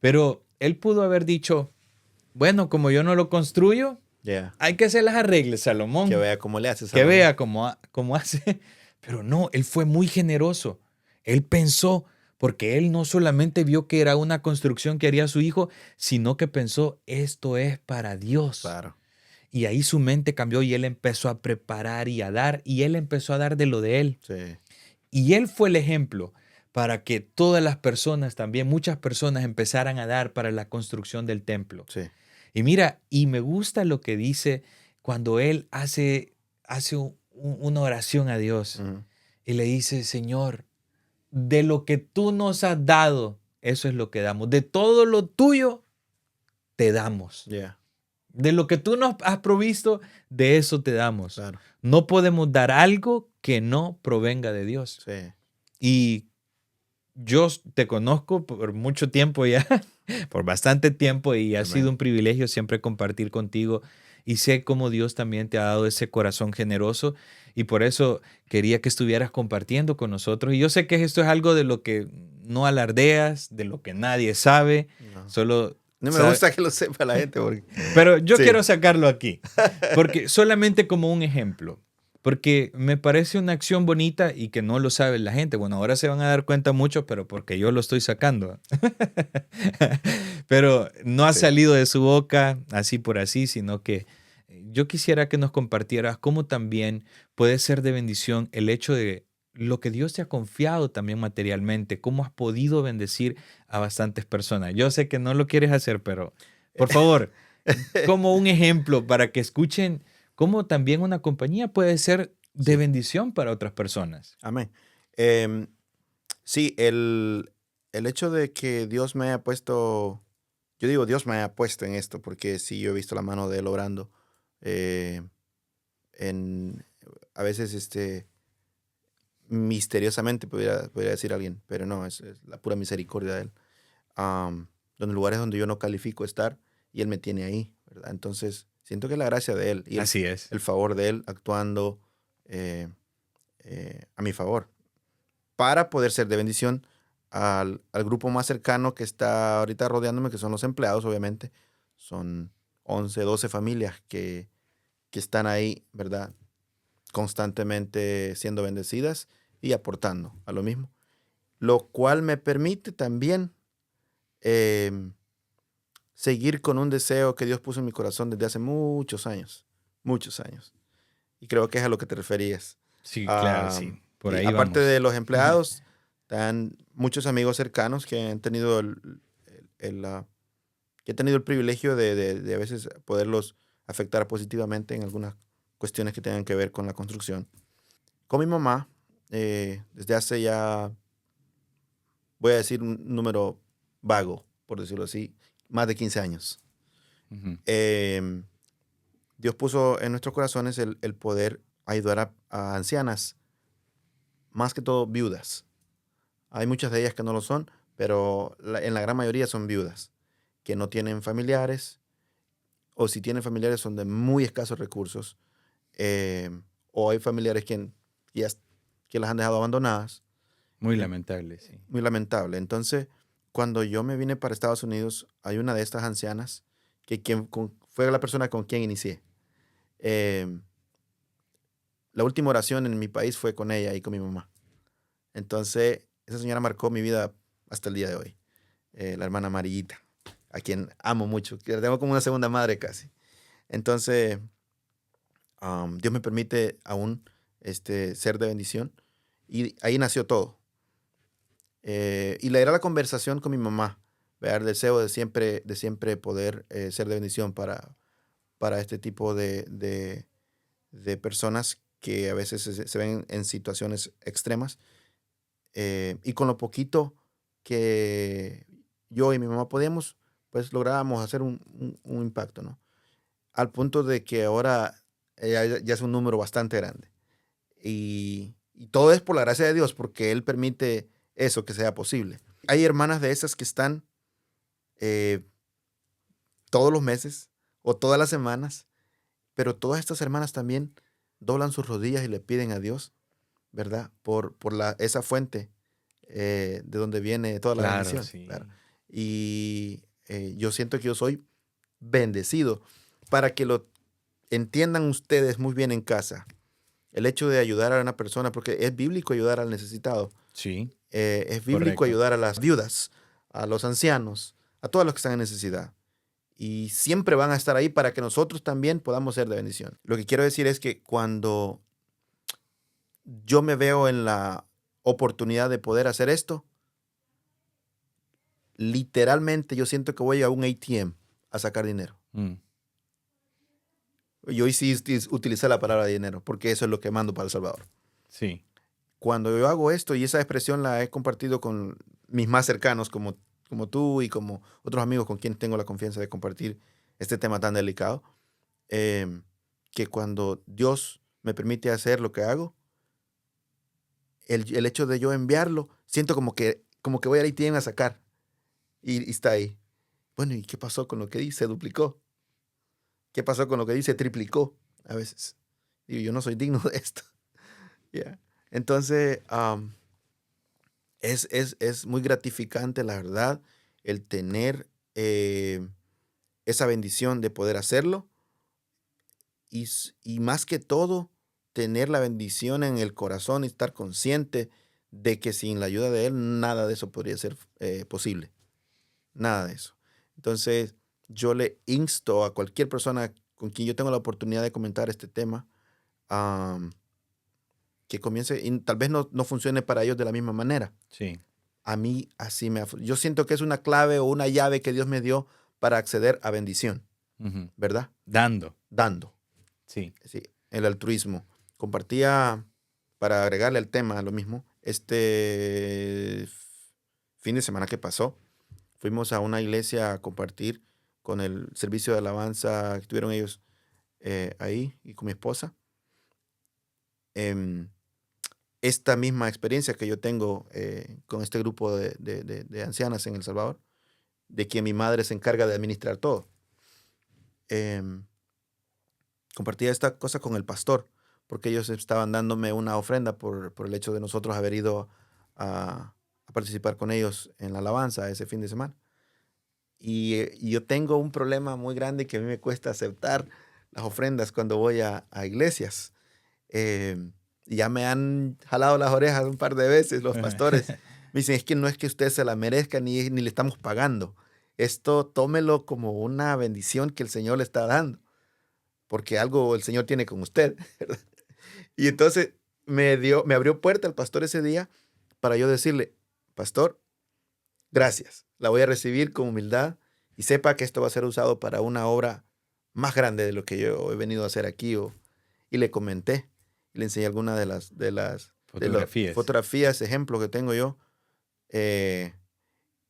Pero él pudo haber dicho, bueno, como yo no lo construyo, Ya. hay que hacer las arregles, Salomón. Que vea cómo le hace. Que Salomón. vea cómo hace. Pero no, él fue muy generoso. Él pensó, porque él no solamente vio que era una construcción que haría su hijo, sino que pensó, esto es para Dios. Claro. Y ahí su mente cambió y él empezó a preparar y a dar, y él empezó a dar de lo de él. Sí. Y él fue el ejemplo para que todas las personas, también muchas personas, empezaran a dar para la construcción del templo. Sí. Y mira, y me gusta lo que dice cuando él hace una oración a Dios Ujú. y le dice, Señor, de lo que tú nos has dado, eso es lo que damos. De todo lo tuyo, te damos. Ya. De lo que tú nos has provisto, de eso te damos. Claro. No podemos dar algo que no provenga de Dios. Sí. Y yo te conozco por mucho tiempo ya, por bastante tiempo, y ha Amén. sido un privilegio siempre compartir contigo. Y sé cómo Dios también te ha dado ese corazón generoso, y por eso quería que estuvieras compartiendo con nosotros. Y yo sé que esto es algo de lo que no alardeas, de lo que nadie sabe, No. solo... No me sabe- gusta que lo sepa la gente porque... Pero yo Sí. quiero sacarlo aquí, porque solamente como un ejemplo. Porque me parece una acción bonita y que no lo sabe la gente. Bueno, ahora se van a dar cuenta mucho, pero porque yo lo estoy sacando. Pero no ha Sí. salido de su boca así por así, sino que yo quisiera que nos compartieras cómo también puede ser de bendición el hecho de lo que Dios te ha confiado también materialmente, cómo has podido bendecir a bastantes personas. Yo sé que no lo quieres hacer, pero por favor, como un ejemplo para que escuchen cómo también una compañía puede ser de Sí. bendición para otras personas. Amén. Sí, el hecho de que Dios me haya puesto, yo digo Dios me haya puesto en esto, porque sí, yo he visto la mano de Él obrando. A veces, misteriosamente, podría decir alguien, pero no, es la pura misericordia de Él. Donde lugares donde yo no califico estar, y Él me tiene ahí, ¿verdad? Entonces, siento que es la gracia de Él y Así es. el favor de Él actuando a mi favor, para poder ser de bendición al grupo más cercano que está ahorita rodeándome, que son los empleados, obviamente. Son 11, 12 familias que que están ahí, ¿verdad? Constantemente siendo bendecidas y aportando a lo mismo. Lo cual me permite también em, seguir con un deseo que Dios puso en mi corazón desde hace muchos años. Muchos años. Y creo que es a lo que te referías. Sí, claro, Am, sí. Por y ahí aparte de vamos. los empleados, están muchos amigos cercanos que han tenido que he tenido el privilegio de a veces poderlos afectar positivamente en algunas cuestiones que tengan que ver con la construcción. Con mi mamá, desde hace ya, voy a decir un número vago, por decirlo así, más de 15 años. Ujú. Em, Dios puso en nuestros corazones el poder ayudar a ancianas, más que todo viudas. Hay muchas de ellas que no lo son, pero en la gran mayoría son viudas, que no tienen familiares, o si tienen familiares son de muy escasos recursos, eh, o hay familiares ya que las han dejado abandonadas. Muy En- lamentable, sí. Muy lamentable. Entonces, cuando yo me vine para Estados Unidos, hay una de estas ancianas fue la persona con quien inicié. Eh, la última oración en mi país fue con ella y con mi mamá. Entonces, esa señora marcó mi vida hasta el día de hoy. La hermana amarillita, a quien amo mucho, que la tengo como una segunda madre casi. Entonces, Dios me permite aún ser de bendición y ahí nació todo. Y le era la conversación con mi mamá, ¿verdad? El deseo de siempre poder ser de bendición para este tipo de personas que a veces se ven en situaciones extremas. Y con lo poquito que yo y mi mamá podíamos, pues lográbamos hacer un impacto, ¿no? Al punto de que ahora ya es un número bastante grande. Y todo es por la gracia de Dios, porque Él permite eso, que sea posible. Hay hermanas de esas que están eh, todos los meses o todas las semanas, pero todas estas hermanas también doblan sus rodillas y le piden a Dios, ¿verdad? Por esa fuente de donde viene toda la Claro, bendición, claro. sí. Y yo siento que yo soy bendecido. Para que lo entiendan ustedes muy bien en casa, el hecho de ayudar a una persona, porque es bíblico ayudar al necesitado, Sí, es bíblico correcto. ayudar a las viudas, a los ancianos, a todos los que están en necesidad. Y siempre van a estar ahí para que nosotros también podamos ser de bendición. Lo que quiero decir es que cuando yo me veo en la oportunidad de poder hacer esto, literalmente yo siento que voy a un ATM a sacar dinero. Mm, Yo hoy sí utilicé la palabra dinero, porque eso es lo que mando para El Salvador. sí. Cuando yo hago esto, y esa expresión la he compartido con mis más cercanos, como tú y como otros amigos con quienes tengo la confianza de compartir este tema tan delicado, em, que cuando Dios me permite hacer lo que hago, el hecho de yo enviarlo, siento como que voy a ATM a sacar y está ahí. Bueno, ¿y qué pasó con lo que dice? Duplicó. ¿Qué pasó con lo que dice? Triplicó a veces. Y yo no soy digno de esto. Ya. Entonces, es muy gratificante, la verdad, el tener esa bendición de poder hacerlo y más que todo, tener la bendición en el corazón y estar consciente de que sin la ayuda de Él, nada de eso podría ser posible. Nada de eso. Entonces, yo le insto a cualquier persona con quien yo tengo la oportunidad de comentar este tema, am, que comience, y tal vez no funcione para ellos de la misma manera. Sí. A mí así yo siento que es una clave o una llave que Dios me dio para acceder a bendición, Ujú. ¿verdad? Dando. Dando, Sí. sí, el altruismo. Compartía, para agregarle al tema lo mismo, fin de semana que pasó, fuimos a una iglesia a compartir con el servicio de alabanza que tuvieron ellos ahí y con mi esposa. Em, Esta misma experiencia que yo tengo con este grupo de ancianas en El Salvador, de quien mi madre se encarga de administrar todo. Em, Compartía esta cosa con el pastor, porque ellos estaban dándome una ofrenda por el hecho de nosotros haber ido a participar con ellos en la alabanza ese fin de semana. Y yo tengo un problema muy grande que a mí me cuesta aceptar, las ofrendas cuando voy a iglesias. Ya me han jalado las orejas un par de veces los pastores. Me dicen, es que no es que usted se la merezca ni le estamos pagando. Esto tómelo como una bendición que el Señor le está dando, porque algo el Señor tiene con usted, ¿verdad? Y entonces me abrió puerta el pastor ese día para yo decirle, pastor, gracias, la voy a recibir con humildad y sepa que esto va a ser usado para una obra más grande de lo que yo he venido a hacer aquí. Y le comenté, le enseñé algunas de las Fotografías. fotografías, ejemplos que tengo yo.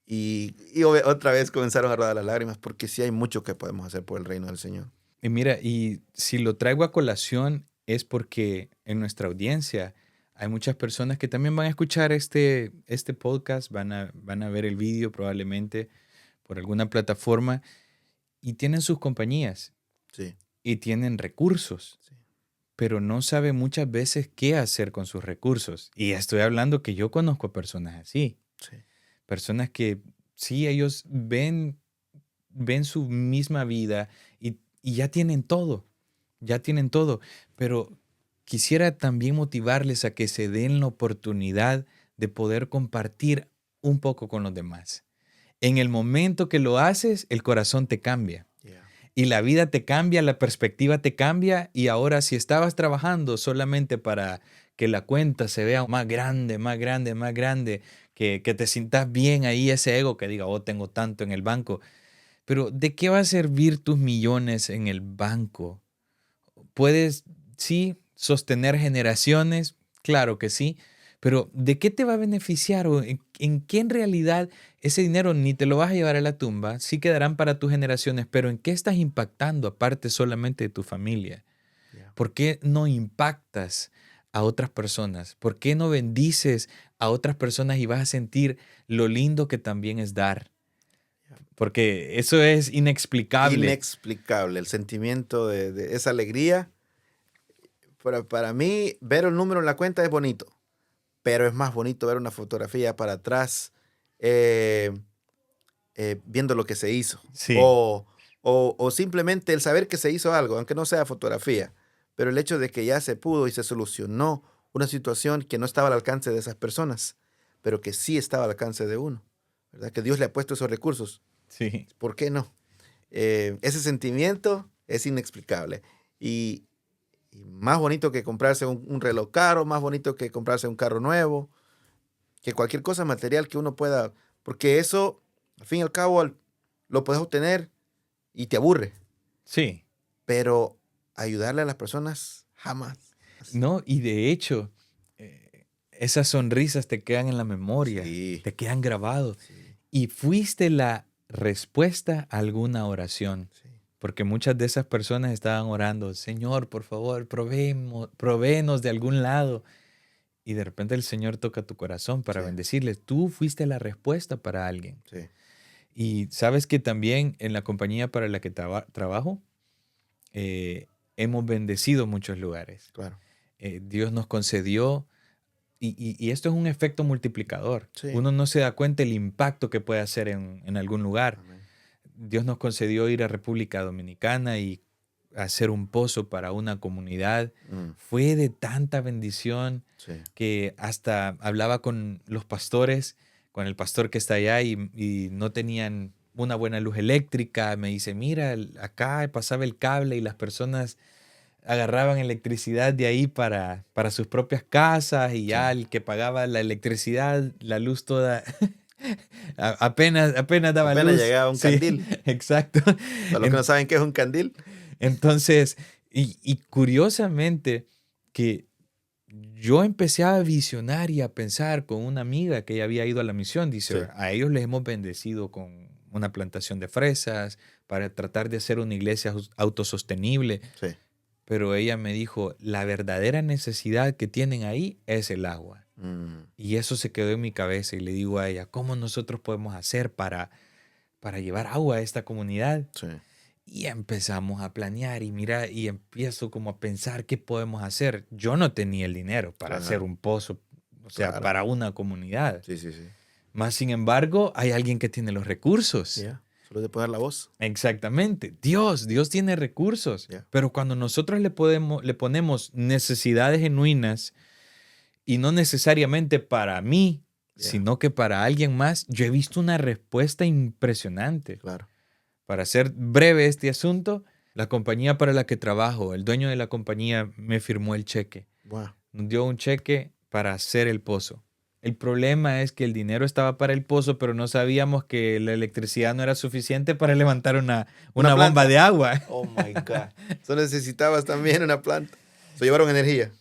Y otra vez comenzaron a rodar las lágrimas porque sí hay mucho que podemos hacer por el reino del Señor. Y mira, y si lo traigo a colación es porque en nuestra audiencia hay muchas personas que también van a escuchar este podcast, van a ver el vídeo probablemente por alguna plataforma y tienen sus compañías Sí, y tienen recursos, sí, pero no saben muchas veces qué hacer con sus recursos. Y estoy hablando que yo conozco personas así, sí. personas que sí, ellos ven su misma vida y ya tienen todo, pero quisiera también motivarles a que se den la oportunidad de poder compartir un poco con los demás. En el momento que lo haces, el corazón te cambia Yeah. y la vida te cambia, la perspectiva te cambia y ahora si estabas trabajando solamente para que la cuenta se vea más grande, más grande, más grande, que te sientas bien ahí ese ego que diga, oh, tengo tanto en el banco. Pero ¿de qué va a servir tus millones en el banco? Puedes, sí, sostener generaciones, claro que sí, pero ¿de qué te va a beneficiar o en qué en realidad ese dinero ni te lo vas a llevar a la tumba? Sí quedarán para tus generaciones, pero ¿en qué estás impactando aparte solamente de tu familia? Yeah. ¿Por qué no impactas a otras personas? ¿Por qué no bendices a otras personas y vas a sentir lo lindo que también es dar? Porque eso es inexplicable. Inexplicable el sentimiento de esa alegría. Para mí, ver el número en la cuenta es bonito, pero es más bonito ver una fotografía para atrás eh, viendo lo que se hizo. Sí, O simplemente el saber que se hizo algo, aunque no sea fotografía, pero el hecho de que ya se pudo y se solucionó una situación que no estaba al alcance de esas personas, pero que sí estaba al alcance de uno, ¿verdad? Que Dios le ha puesto esos recursos. sí. ¿Por qué no? Ese sentimiento es inexplicable. Y más bonito que comprarse un reloj caro, más bonito que comprarse un carro nuevo, que cualquier cosa material que uno pueda, porque eso, al fin y al cabo, lo puedes obtener y te aburre, Sí. pero ayudarle a las personas jamás. No, y de hecho, esas sonrisas te quedan en la memoria, Sí, te quedan grabados. sí, Y fuiste la respuesta a alguna oración. sí, Porque muchas de esas personas estaban orando, Señor, por favor, provéenos de algún lado. Y de repente el Señor toca tu corazón para sí, bendecirles. Tú fuiste la respuesta para alguien. sí, Y sabes que también en la compañía para la que trabajo, hemos bendecido muchos lugares. claro. Dios nos concedió, y esto es un efecto multiplicador. Sí. Uno no se da cuenta el impacto que puede hacer en algún lugar. Amén. Dios nos concedió ir a República Dominicana y hacer un pozo para una comunidad. Mm, Fue de tanta bendición sí, que hasta hablaba con los pastores, con el pastor que está allá y no tenían una buena luz eléctrica. Me dice, mira, acá pasaba el cable y las personas agarraban electricidad de ahí para sus propias casas y sí. ya el que pagaba la electricidad, la luz toda, apenas daba Apenas luz. llegaba un Sí, candil. exacto. Para los que no saben qué es un candil. Entonces, y curiosamente que yo empecé a visionar y a pensar con una amiga que ya había ido a la misión, dice, Sí, a ellos les hemos bendecido con una plantación de fresas para tratar de hacer una iglesia autosostenible. sí. Pero ella me dijo, la verdadera necesidad que tienen ahí es el agua. Mm, Y eso se quedó en mi cabeza y le digo a ella, ¿cómo nosotros podemos hacer para llevar agua a esta comunidad? sí, Y empezamos a planear y mira, y empiezo como a pensar qué podemos hacer. Yo no tenía el dinero para hacer claro, un pozo, o sea, claro. para una comunidad. Sí, sí, sí. Más sin embargo, hay alguien que tiene los recursos. Yeah. Solo de poner la voz. Exactamente. Dios tiene recursos. Yeah. Pero cuando nosotros le ponemos necesidades genuinas y no necesariamente para mí, Yeah. sino que para alguien más, yo he visto una respuesta impresionante. Claro. Para hacer breve este asunto, la compañía para la que trabajo, el dueño de la compañía me firmó el cheque. Wow. Nos dio un cheque para hacer el pozo. El problema es que el dinero estaba para el pozo, pero no sabíamos que la electricidad no era suficiente para levantar una Una bomba planta. de agua. Oh my God. Solo necesitabas también una planta. Llevaron energía.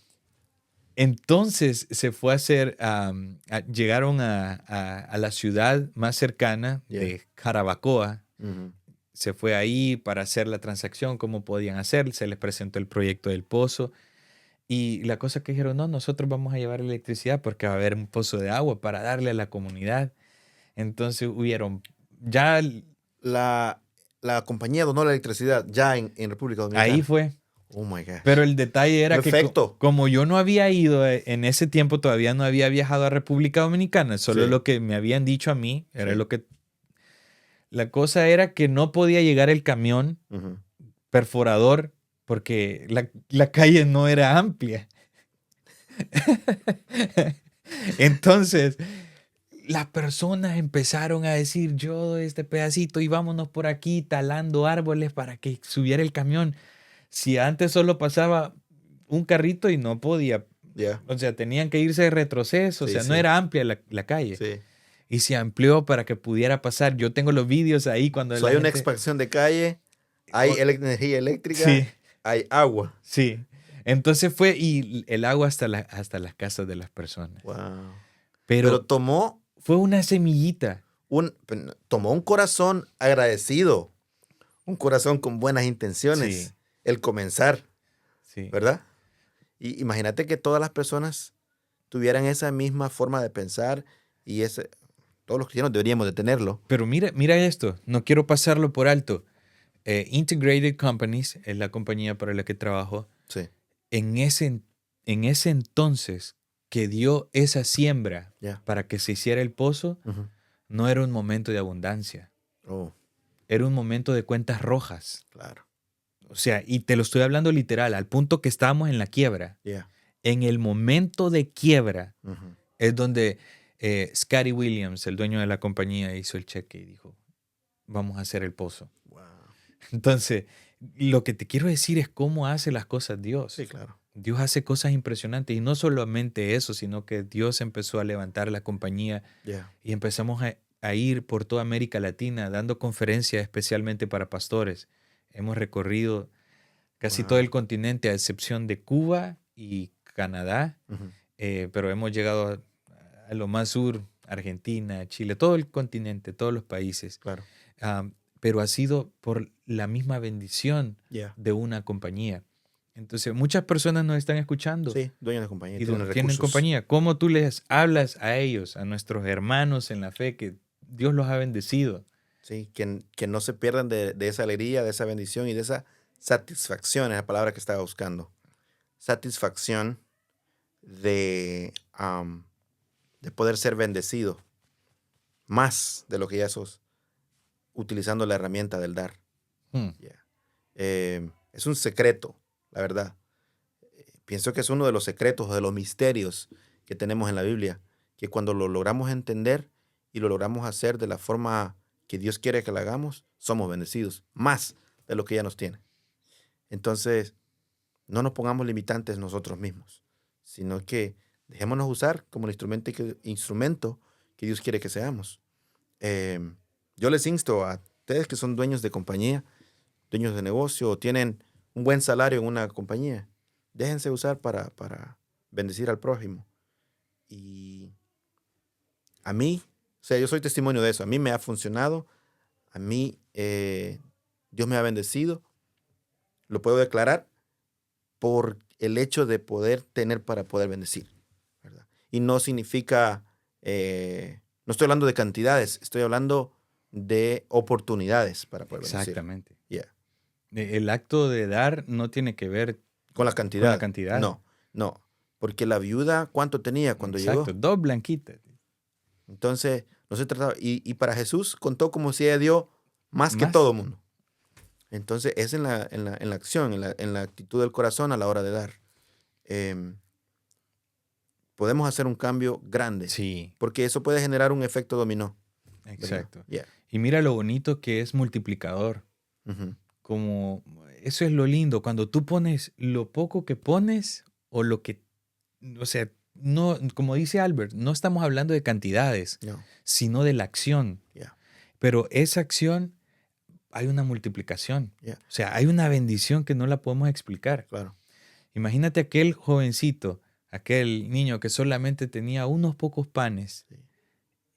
Entonces se fue a hacer, llegaron a la ciudad más cercana de Jarabacoa. Ujú. Se fue ahí para hacer la transacción, cómo podían hacer. Se les presentó el proyecto del pozo. Y la cosa que dijeron, no, nosotros vamos a llevar electricidad porque va a haber un pozo de agua para darle a la comunidad. Entonces hubieron ya La compañía donó la electricidad ya en República Dominicana. ahí fue. Oh my God. Pero el detalle era que Perfecto. como yo no había ido en ese tiempo, todavía no había viajado a República Dominicana, solo Sí. lo que me habían dicho a mí era Sí. lo que... La cosa era que no podía llegar el camión Ujú. perforador porque la calle no era amplia. Entonces, las personas empezaron a decir, yo doy este pedacito y vámonos por aquí talando árboles para que subiera el camión. Si antes solo pasaba un carrito y no podía, Yeah. o sea, tenían que irse de retroceso, o Sí, sea, sí. no era amplia la calle. Sí. Y se amplió para que pudiera pasar. Yo tengo los vídeos ahí cuando So, la hay una gente... expansión de calle, hay energía eléctrica, Sí. hay agua. Sí. Entonces fue y el agua hasta las casas de las personas. Wow. Pero Pero tomó fue una semillita. un corazón agradecido, un corazón con buenas intenciones, Sí. el comenzar, Sí. ¿verdad? Y imagínate que todas las personas tuvieran esa misma forma de pensar y todos los cristianos deberíamos de tenerlo. Pero mira esto, no quiero pasarlo por alto. Integrated Companies es la compañía para la que trabajo. Sí. En ese entonces que dio esa siembra Ya. para que se hiciera el pozo, Ujú. no era un momento de abundancia, Oh, era un momento de cuentas rojas. claro. O sea, y te lo estoy hablando literal, al punto que estábamos en la quiebra. Yeah. En el momento de quiebra Ujú. es donde Scotty Williams, el dueño de la compañía, hizo el cheque y dijo, vamos a hacer el pozo. Wow. Entonces, lo que te quiero decir es cómo hace las cosas Dios. Sí, claro. Dios hace cosas impresionantes y no solamente eso, sino que Dios empezó a levantar la compañía Yeah. y empezamos a ir por toda América Latina dando conferencias especialmente para pastores. Hemos recorrido casi Wow. todo el continente a excepción de Cuba y Canadá, Ujú. pero hemos llegado a lo más sur, Argentina, Chile, todo el continente, todos los países. Claro. Pero ha sido por la misma bendición Yeah. de una compañía. Entonces, muchas personas nos están escuchando Sí, dueño de compañía. y Tiene tienen recursos. compañía. ¿Cómo tú les hablas a ellos, a nuestros hermanos en la fe, que Dios los ha bendecido? Sí, que no se pierdan de esa alegría, de esa bendición y de esa satisfacción, es la palabra que estaba buscando. Satisfacción de poder ser bendecido más de lo que ya sos, utilizando la herramienta del dar. Hmm. Yeah. Es un secreto, la verdad. Pienso que es uno de los secretos, de los misterios que tenemos en la Biblia, que cuando lo logramos entender y lo logramos hacer de la forma que Dios quiere que lo hagamos, somos bendecidos, más de lo que ya nos tiene. Entonces, no nos pongamos limitantes nosotros mismos, sino que dejémonos usar como el instrumento que Dios quiere que seamos. Yo les insto a ustedes que son dueños de compañía, dueños de negocio, o tienen un buen salario en una compañía, déjense usar para bendecir al prójimo. Y a mí, o sea, yo soy testimonio de eso, a mí me ha funcionado, a mí Dios me ha bendecido, lo puedo declarar por el hecho de poder tener para poder bendecir, ¿verdad? Y no significa, no estoy hablando de cantidades, estoy hablando de oportunidades para poder bendecir. Exactamente. Yeah. El acto de dar no tiene que ver Con la cantidad. con la cantidad. No. Porque la viuda, ¿cuánto tenía cuando Exacto, llegó? 2 blanquitas. Entonces, no se trataba. Y para Jesús contó como si ella dio Más que Más. todo mundo. Entonces, es en la acción, en la actitud del corazón a la hora de dar. Podemos hacer un cambio grande, Sí, porque eso puede generar un efecto dominó, ¿verdad? exacto. Yeah. Y mira lo bonito que es multiplicador. Ujú. Como eso es lo lindo, cuando tú pones lo poco que pones o lo que, o sea, no, como dice Albert, no estamos hablando de cantidades, No. sino de la acción. Yeah. Pero esa acción hay una multiplicación. Yeah. O sea, hay una bendición que no la podemos explicar. Claro. Imagínate aquel jovencito, aquel niño que solamente tenía unos pocos panes Sí.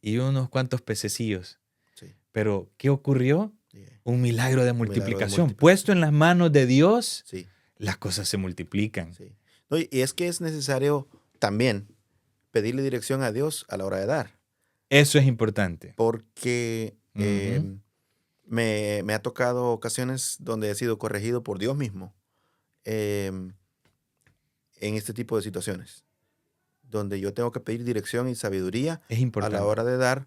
y unos cuantos pececillos. Sí. Pero, ¿qué ocurrió? Yeah. Un milagro de Un milagro de multiplicación. Puesto en las manos de Dios, Sí. las cosas se multiplican. Sí. No, y es que es necesario también pedirle dirección a Dios a la hora de dar, Eso es importante. porque Ujú. me ha tocado ocasiones donde he sido corregido por Dios mismo em, en este tipo de situaciones, donde yo tengo que pedir dirección y sabiduría Es a la importante. hora de dar,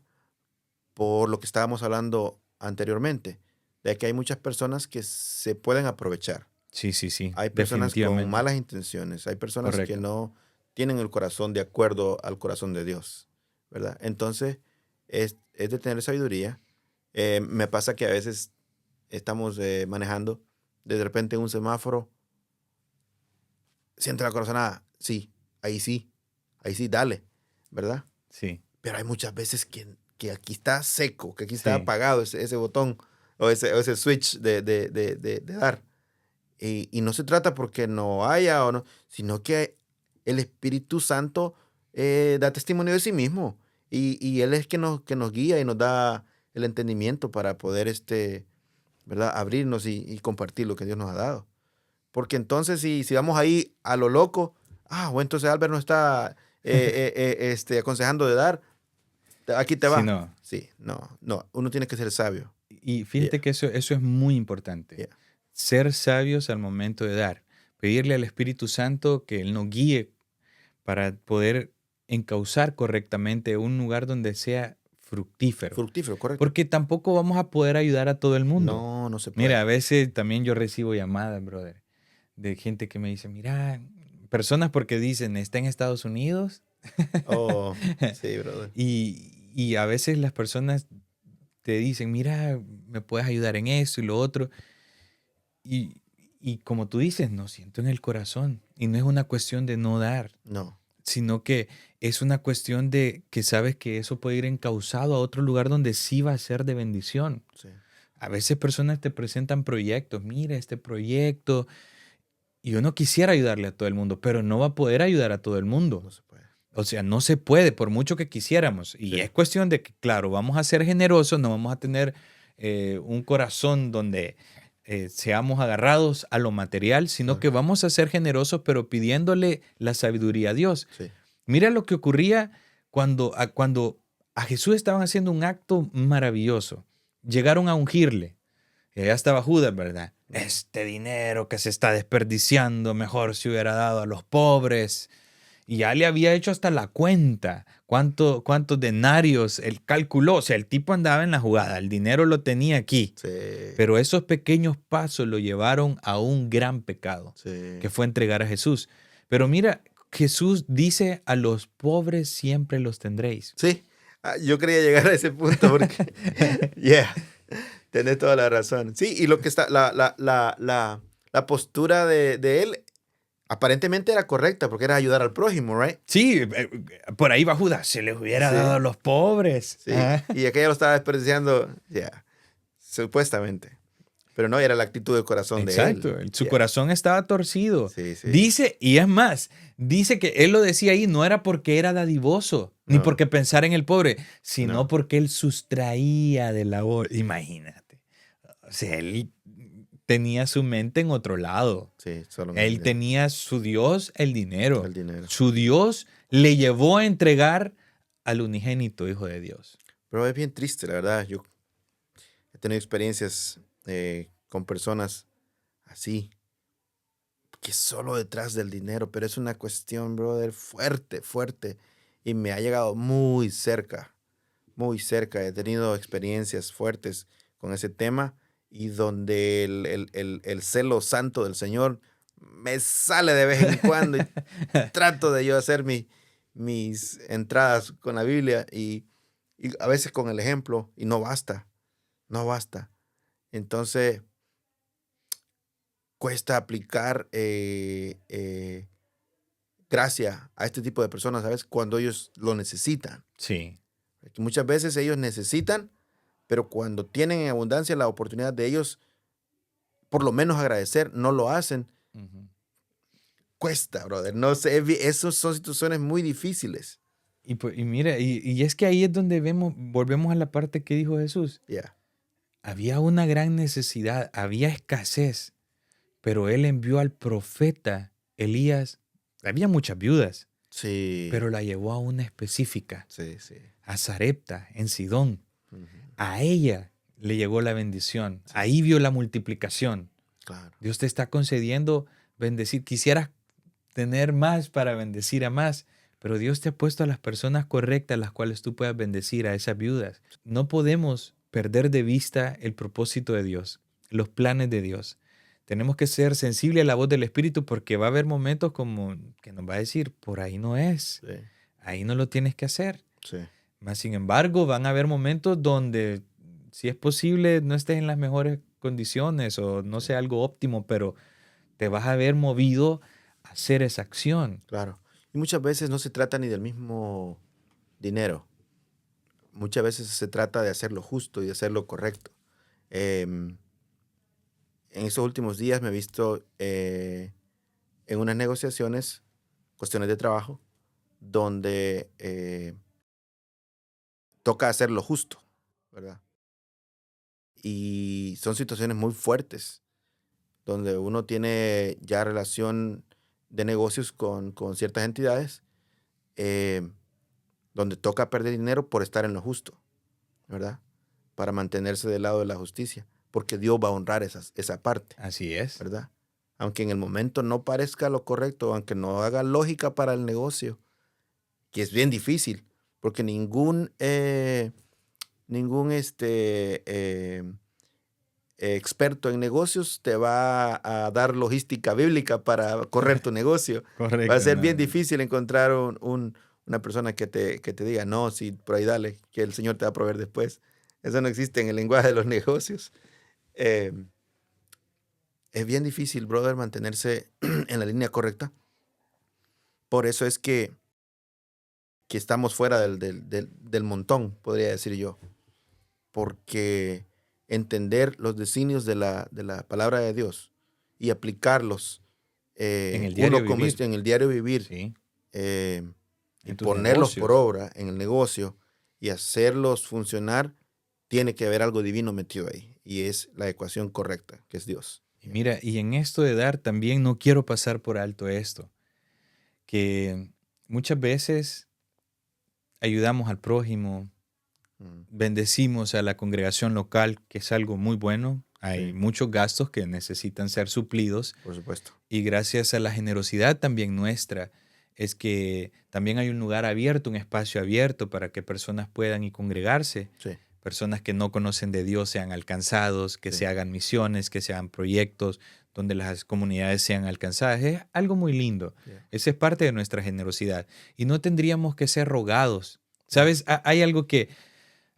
por lo que estábamos hablando anteriormente, de que hay muchas personas que se pueden aprovechar. Sí, sí, sí. Hay personas con Definitivamente. malas intenciones, hay personas que Correcto. no tienen el corazón de acuerdo al corazón de Dios, ¿verdad? Entonces, es de tener sabiduría. Me pasa que a veces estamos manejando, de repente en un semáforo, siente la corazonada, sí, ahí sí, dale, ¿verdad? Sí, Pero hay muchas veces que aquí está seco, que aquí está sí. apagado ese botón o ese switch de dar. Y no se trata porque no haya o no, sino que el Espíritu Santo da testimonio de sí mismo. Y Él es que nos guía y nos da el entendimiento para poder ¿verdad? Abrirnos y compartir lo que Dios nos ha dado. Porque entonces si vamos ahí a lo loco, bueno, entonces Albert nos está aconsejando de dar, aquí te Sí, va. no. Sí, no, uno tiene que ser sabio. Y fíjate que eso es muy importante. Yeah. Ser sabios al momento de dar. Pedirle al Espíritu Santo que Él nos guíe para poder encauzar correctamente un lugar donde sea fructífero. Fructífero, correcto. Porque tampoco vamos a poder ayudar a todo el mundo. No se puede. Mira, a veces también yo recibo llamadas, brother, de gente que me dice, mira, personas porque dicen, está en Estados Unidos. Oh, sí, brother. Y a veces las personas te dicen, mira, me puedes ayudar en esto y lo otro. Y, y como tú dices, no siento en el corazón. Y no es una cuestión de no dar, No. sino que es una cuestión de que sabes que eso puede ir encauzado a otro lugar donde sí va a ser de bendición. Sí. A veces personas te presentan proyectos, mira este proyecto, y uno quisiera ayudarle a todo el mundo, pero no va a poder ayudar a todo el mundo. No se puede. O sea, no se puede, por mucho que quisiéramos. Y Sí. es cuestión de que, claro, vamos a ser generosos, no vamos a tener un corazón donde seamos agarrados a lo material, sino Claro. que vamos a ser generosos, pero pidiéndole la sabiduría a Dios. Sí. Mira lo que ocurría cuando a Jesús estaban haciendo un acto maravilloso. Llegaron a ungirle. Y allá estaba Judas, ¿verdad? Este dinero que se está desperdiciando, mejor se hubiera dado a los pobres. Y ya le había hecho hasta la cuenta, cuántos denarios, él calculó, o sea, el tipo andaba en la jugada, el dinero lo tenía aquí. Sí. Pero esos pequeños pasos lo llevaron a un gran pecado, Sí. que fue entregar a Jesús. Pero mira, Jesús dice, a los pobres siempre los tendréis. Sí. Yo quería llegar a ese punto porque, yeah, tenés toda la razón. Sí, y lo que está, la postura de él aparentemente era correcta porque era ayudar al prójimo, ¿right? Sí, por ahí va Judas, se les hubiera Sí. dado a los pobres. Sí. Ah. Y aquella lo estaba desperdiciando, supuestamente. Pero no, era la actitud del corazón de él. Exacto, su Yeah. corazón estaba torcido. Sí, sí. Dice, y es más, dice que él lo decía ahí, no era porque era dadivoso, ni No. porque pensara en el pobre, sino No. porque él sustraía de la bolsa. Imagínate. O sea, él tenía su mente en otro lado. Sí, solo Él tenía su Dios, el dinero. el dinero. Su Dios le llevó a entregar al unigénito Hijo de Dios. Pero es bien triste, la verdad. Yo he tenido experiencias con personas así, que solo detrás del dinero, pero es una cuestión, brother, fuerte, fuerte. Y me ha llegado muy cerca, muy cerca. He tenido experiencias fuertes con ese tema y donde el celo santo del Señor me sale de vez en cuando y trato de yo hacer mis entradas con la Biblia y a veces con el ejemplo y no basta. Entonces cuesta aplicar gracia a este tipo de personas, ¿sabes? Cuando ellos lo necesitan. Sí. Porque muchas veces ellos necesitan, pero cuando tienen en abundancia la oportunidad de ellos, por lo menos agradecer, no lo hacen. Ujú. Cuesta, brother. No sé, esas son situaciones muy difíciles. Y mira, y es que ahí es donde volvemos a la parte que dijo Jesús. Yeah. Había una gran necesidad, había escasez, pero él envió al profeta Elías. Había muchas viudas, Sí. pero la llevó a una específica, Sí. a Sarepta, en Sidón. Ujú. A ella le llegó la bendición. Sí. Ahí vio la multiplicación. Claro. Dios te está concediendo bendecir. Quisieras tener más para bendecir a más, pero Dios te ha puesto a las personas correctas, las cuales tú puedas bendecir a esas viudas. No podemos perder de vista el propósito de Dios, los planes de Dios. Tenemos que ser sensibles a la voz del Espíritu porque va a haber momentos como que nos va a decir, por ahí no es, Sí. ahí no lo tienes que hacer. Sí. Más sin embargo, van a haber momentos donde, si es posible, no estés en las mejores condiciones o no sea algo óptimo, pero te vas a ver movido a hacer esa acción. Claro. Y muchas veces no se trata ni del mismo dinero. Muchas veces se trata de hacer lo justo y de hacer lo correcto. En estos últimos días me he visto en unas negociaciones, cuestiones de trabajo, donde toca hacer lo justo, ¿verdad? Y son situaciones muy fuertes, donde uno tiene ya relación de negocios con ciertas entidades, donde toca perder dinero por estar en lo justo, ¿verdad? Para mantenerse del lado de la justicia, porque Dios va a honrar esa parte, Así es. ¿verdad? Aunque en el momento no parezca lo correcto, aunque no haga lógica para el negocio, que es bien difícil, porque ningún experto en negocios te va a dar logística bíblica para correr tu negocio. Correcto. Va a ser bien difícil encontrar una persona que te diga, no, sí, por ahí dale, que el Señor te va a proveer después. Eso no existe en el lenguaje de los negocios. Es bien difícil, brother, mantenerse en la línea correcta. Por eso es que estamos fuera del montón, podría decir yo. Porque entender los designios de la palabra de Dios y aplicarlos en el diario vivir. En el diario vivir, Sí. y En tus ponerlos por negocios. obra en el negocio y hacerlos funcionar, tiene que haber algo divino metido ahí. Y es la ecuación correcta, que es Dios. Y mira, y en esto de dar también no quiero pasar por alto esto, que muchas veces ayudamos al prójimo, Mm, bendecimos a la congregación local, que es algo muy bueno. Hay Sí. muchos gastos que necesitan ser suplidos por supuesto. y gracias a la generosidad también nuestra es que también hay un lugar abierto, un espacio abierto para que personas puedan y congregarse. Sí. Personas que no conocen de Dios sean alcanzados, que Sí. se hagan misiones, que se hagan proyectos donde las comunidades sean alcanzadas. Es algo muy lindo. Yeah. Esa es parte de nuestra generosidad. Y no tendríamos que ser rogados. ¿Sabes? Hay algo que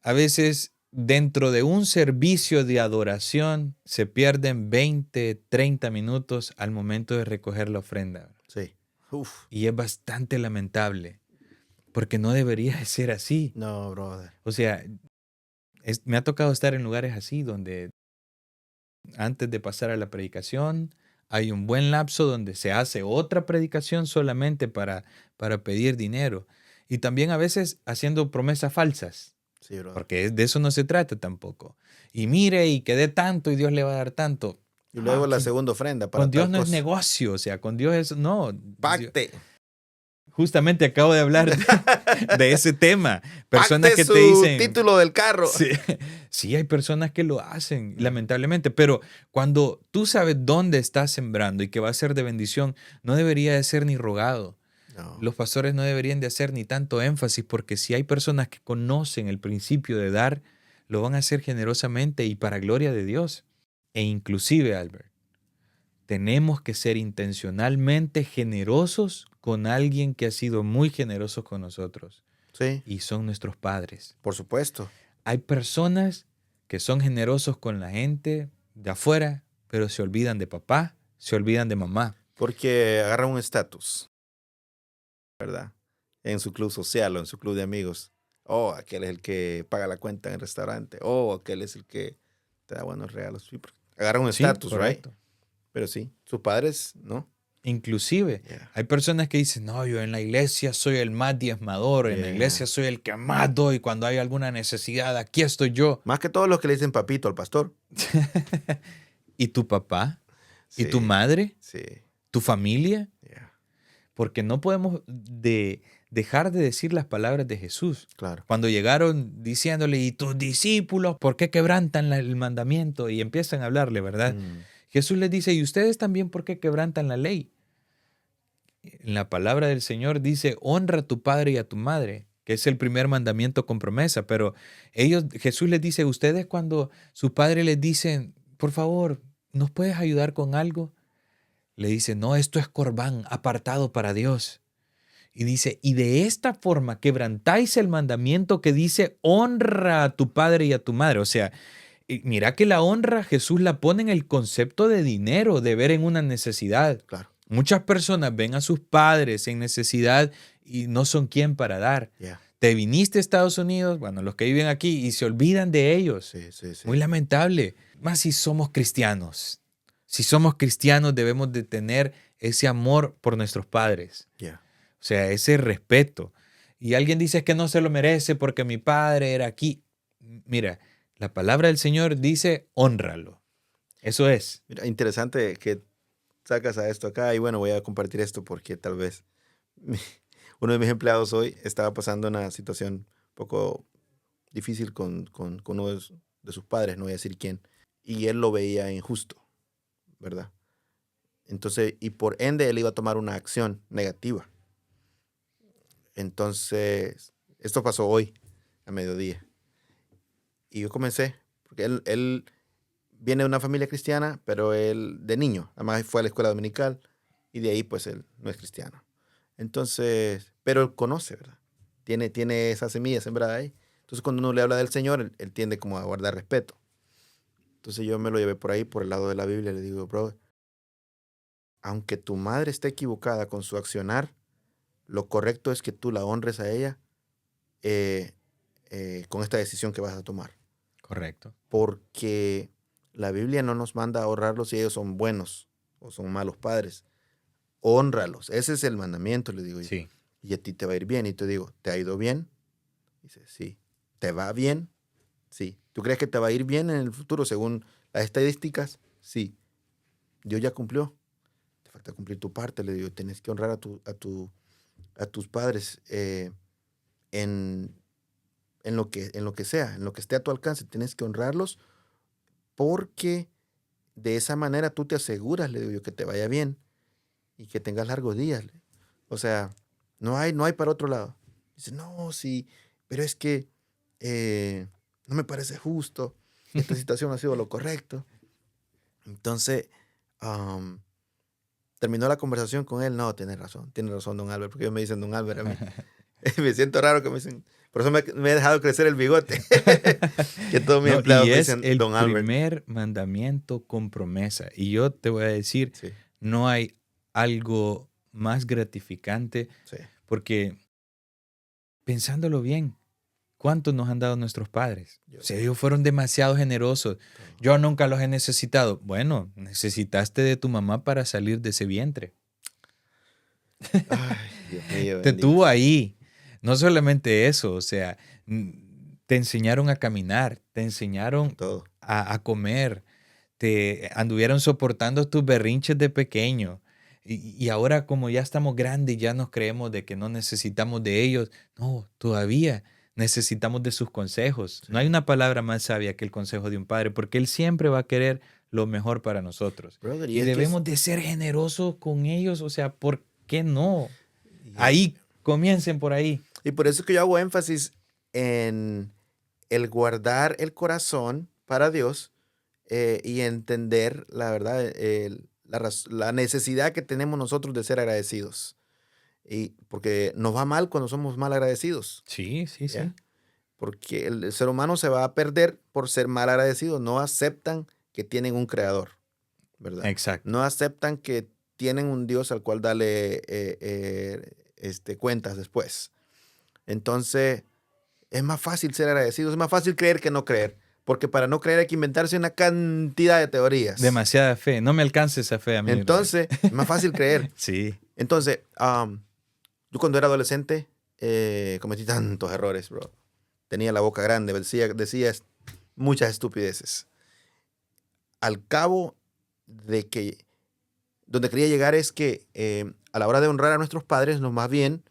a veces dentro de un servicio de adoración se pierden 20, 30 minutos al momento de recoger la ofrenda. Sí. Uf. Y es bastante lamentable, porque no debería de ser así. No, brother. O sea, me ha tocado estar en lugares así donde antes de pasar a la predicación hay un buen lapso donde se hace otra predicación solamente para pedir dinero. Y también a veces haciendo promesas falsas, Sí, brother. porque de eso no se trata tampoco. Y mire, y que dé tanto y Dios le va a dar tanto. Y luego la Aquí, segunda ofrenda para con Dios tal no es cosa. negocio, o sea, con Dios es, no. Pacte. Justamente acabo de hablar de ese tema. Personas Pacte que su te dicen... título del carro. Sí, sí, hay personas que lo hacen, lamentablemente, pero cuando tú sabes dónde estás sembrando y que va a ser de bendición, no debería de ser ni rogado. No. Los pastores no deberían de hacer ni tanto énfasis, porque si hay personas que conocen el principio de dar, lo van a hacer generosamente y para gloria de Dios. E inclusive, Albert, tenemos que ser intencionalmente generosos con alguien que ha sido muy generoso con nosotros Sí, y son nuestros padres. por supuesto. Hay personas que son generosos con la gente de afuera, pero se olvidan de papá, se olvidan de mamá. Porque agarran un estatus, ¿verdad? En su club social o en su club de amigos. Oh, aquel es el que paga la cuenta en el restaurante. Oh, aquel es el que te da buenos regalos. Sí, agarran un Sí, estatus, ¿right? correcto. Pero sí, sus padres, ¿no? Inclusive, Yeah. hay personas que dicen, no, yo en la iglesia soy el más diezmador, en la Yeah. iglesia soy el que más doy, cuando hay alguna necesidad, aquí estoy yo. Más que todos los que le dicen papito al pastor. ¿Y tu papá? ¿Y tu Sí, madre? sí. ¿Tu familia? Yeah. Porque no podemos dejar de decir las palabras de Jesús. Claro. Cuando llegaron diciéndole, ¿y tus discípulos por qué quebrantan el mandamiento? Y empiezan a hablarle, ¿verdad? Jesús les dice, ¿y ustedes también por qué quebrantan la ley? En la palabra del Señor dice, honra a tu padre y a tu madre, que es el primer mandamiento con promesa. Pero Jesús les dice, ustedes cuando su padre les dicen, por favor, ¿nos puedes ayudar con algo? Le dice, no, esto es corbán, apartado para Dios. Y dice, y de esta forma quebrantáis el mandamiento que dice, honra a tu padre y a tu madre. O sea, y mira que la honra Jesús la pone en el concepto de dinero, de ver en una necesidad. Claro. Muchas personas ven a sus padres en necesidad y no son quien para dar. Yeah. Te viniste a Estados Unidos, bueno, los que viven aquí, y se olvidan de ellos. Sí, sí, sí. Muy lamentable. Más si somos cristianos. Si somos cristianos debemos de tener ese amor por nuestros padres. Yeah. O sea, ese respeto. Y alguien dice que no se lo merece porque mi padre era aquí. Mira, la palabra del Señor dice, hónralo. Eso es. Mira, interesante que sacas a esto acá y bueno, voy a compartir esto porque tal vez uno de mis empleados hoy estaba pasando una situación un poco difícil con uno de sus padres, no voy a decir quién, y él lo veía injusto, ¿verdad? Entonces, y por ende él iba a tomar una acción negativa. Entonces, esto pasó hoy, a mediodía. Y yo comencé, porque él viene de una familia cristiana, pero él de niño, además fue a la escuela dominical y de ahí pues él no es cristiano. Entonces, pero él conoce, ¿verdad? Tiene esa semilla sembrada ahí. Entonces cuando uno le habla del Señor, él tiende como a guardar respeto. Entonces yo me lo llevé por ahí, por el lado de la Biblia, le digo, bro, aunque tu madre esté equivocada con su accionar, lo correcto es que tú la honres a ella con esta decisión que vas a tomar. Correcto. Porque la Biblia no nos manda a honrarlos si ellos son buenos o son malos padres. Hónralos. Ese es el mandamiento, le digo yo. Sí. Y a ti te va a ir bien. Y te digo, ¿te ha ido bien? Dice, sí. ¿Te va bien? Sí. ¿Tú crees que te va a ir bien en el futuro según las estadísticas? Sí. Dios ya cumplió. Te falta cumplir tu parte, le digo. Tienes que honrar a tus padres en lo que sea, en lo que esté a tu alcance. Tienes que honrarlos porque de esa manera tú te aseguras, le digo yo, que te vaya bien y que tengas largos días. O sea, no hay para otro lado. Dice, no, sí, pero es que no me parece justo. Esta situación ha sido lo correcto. Entonces, terminó la conversación con él. No, tiene razón, don Albert, porque ellos me dicen don Albert a mí. Me siento raro que me dicen, por eso me he dejado crecer el bigote. Que todos mis empleados y me es dicen el don Albert. primer mandamiento con promesa. Y yo te voy a decir, Sí, no hay algo más gratificante sí. porque pensándolo bien, ¿cuánto nos han dado nuestros padres? Yo O sea, ellos fueron demasiado generosos. Yo nunca los he necesitado. Bueno, necesitaste de tu mamá para salir de ese vientre. Ay, Dios mío, Te bendito. tuvo ahí. No solamente eso, o sea, te enseñaron a caminar, te enseñaron Todo. a comer, te anduvieron soportando tus berrinches de pequeño. Y ahora como ya estamos grandes, ya nos creemos de que no necesitamos de ellos. No, todavía necesitamos de sus consejos. Sí. No hay una palabra más sabia que el consejo de un padre, porque él siempre va a querer lo mejor para nosotros. Brother, Y es que debemos de ser generosos con ellos, o sea, ¿por qué no? y- Ahí, comiencen por ahí. Y por eso es que yo hago énfasis en el guardar el corazón para Dios y entender la verdad, la necesidad que tenemos nosotros de ser agradecidos. Y porque nos va mal cuando somos mal agradecidos, Sí, sí, ¿ya? sí. Porque el ser humano se va a perder por ser mal agradecido. No aceptan que tienen un creador, ¿verdad? Exacto. No aceptan que tienen un Dios al cual darle cuentas después. Entonces, es más fácil ser agradecido, es más fácil creer que no creer. Porque para no creer hay que inventarse una cantidad de teorías. Demasiada fe. No me alcanza esa fe a mí, brother. Entonces, es más fácil creer. Sí. Entonces, yo cuando era adolescente cometí tantos errores, bro. Tenía la boca grande, decía muchas estupideces. Al cabo de que, donde quería llegar es que a la hora de honrar a nuestros padres, más bien,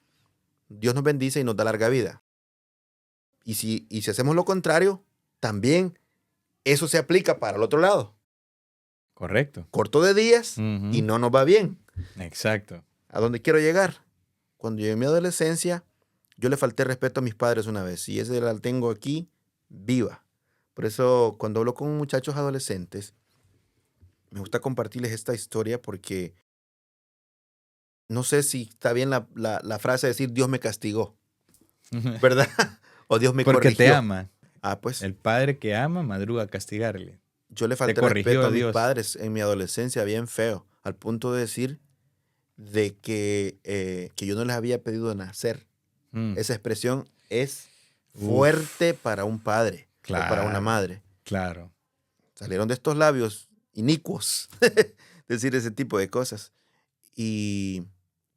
Dios nos bendice y nos da larga vida. Y si hacemos lo contrario, también eso se aplica para el otro lado. Correcto. Corto de días Ujú. y no nos va bien. Exacto. ¿A dónde quiero llegar? Cuando yo en mi adolescencia, yo le falté respeto a mis padres una vez y ese la tengo aquí viva. Por eso, cuando hablo con muchachos adolescentes, me gusta compartirles esta historia porque no sé si está bien la frase de decir Dios me castigó, ¿verdad? O Dios me Porque te corrigió. ama. Pues El padre que ama madruga a castigarle. yo le Te falté corrigió respeto a mis Dios. padres en mi adolescencia bien feo, al punto de decir de que yo no les había pedido nacer. Mm, Esa expresión es Uf, fuerte para un padre o para una claro, madre. claro. Salieron de estos labios inicuos decir ese tipo de cosas. Y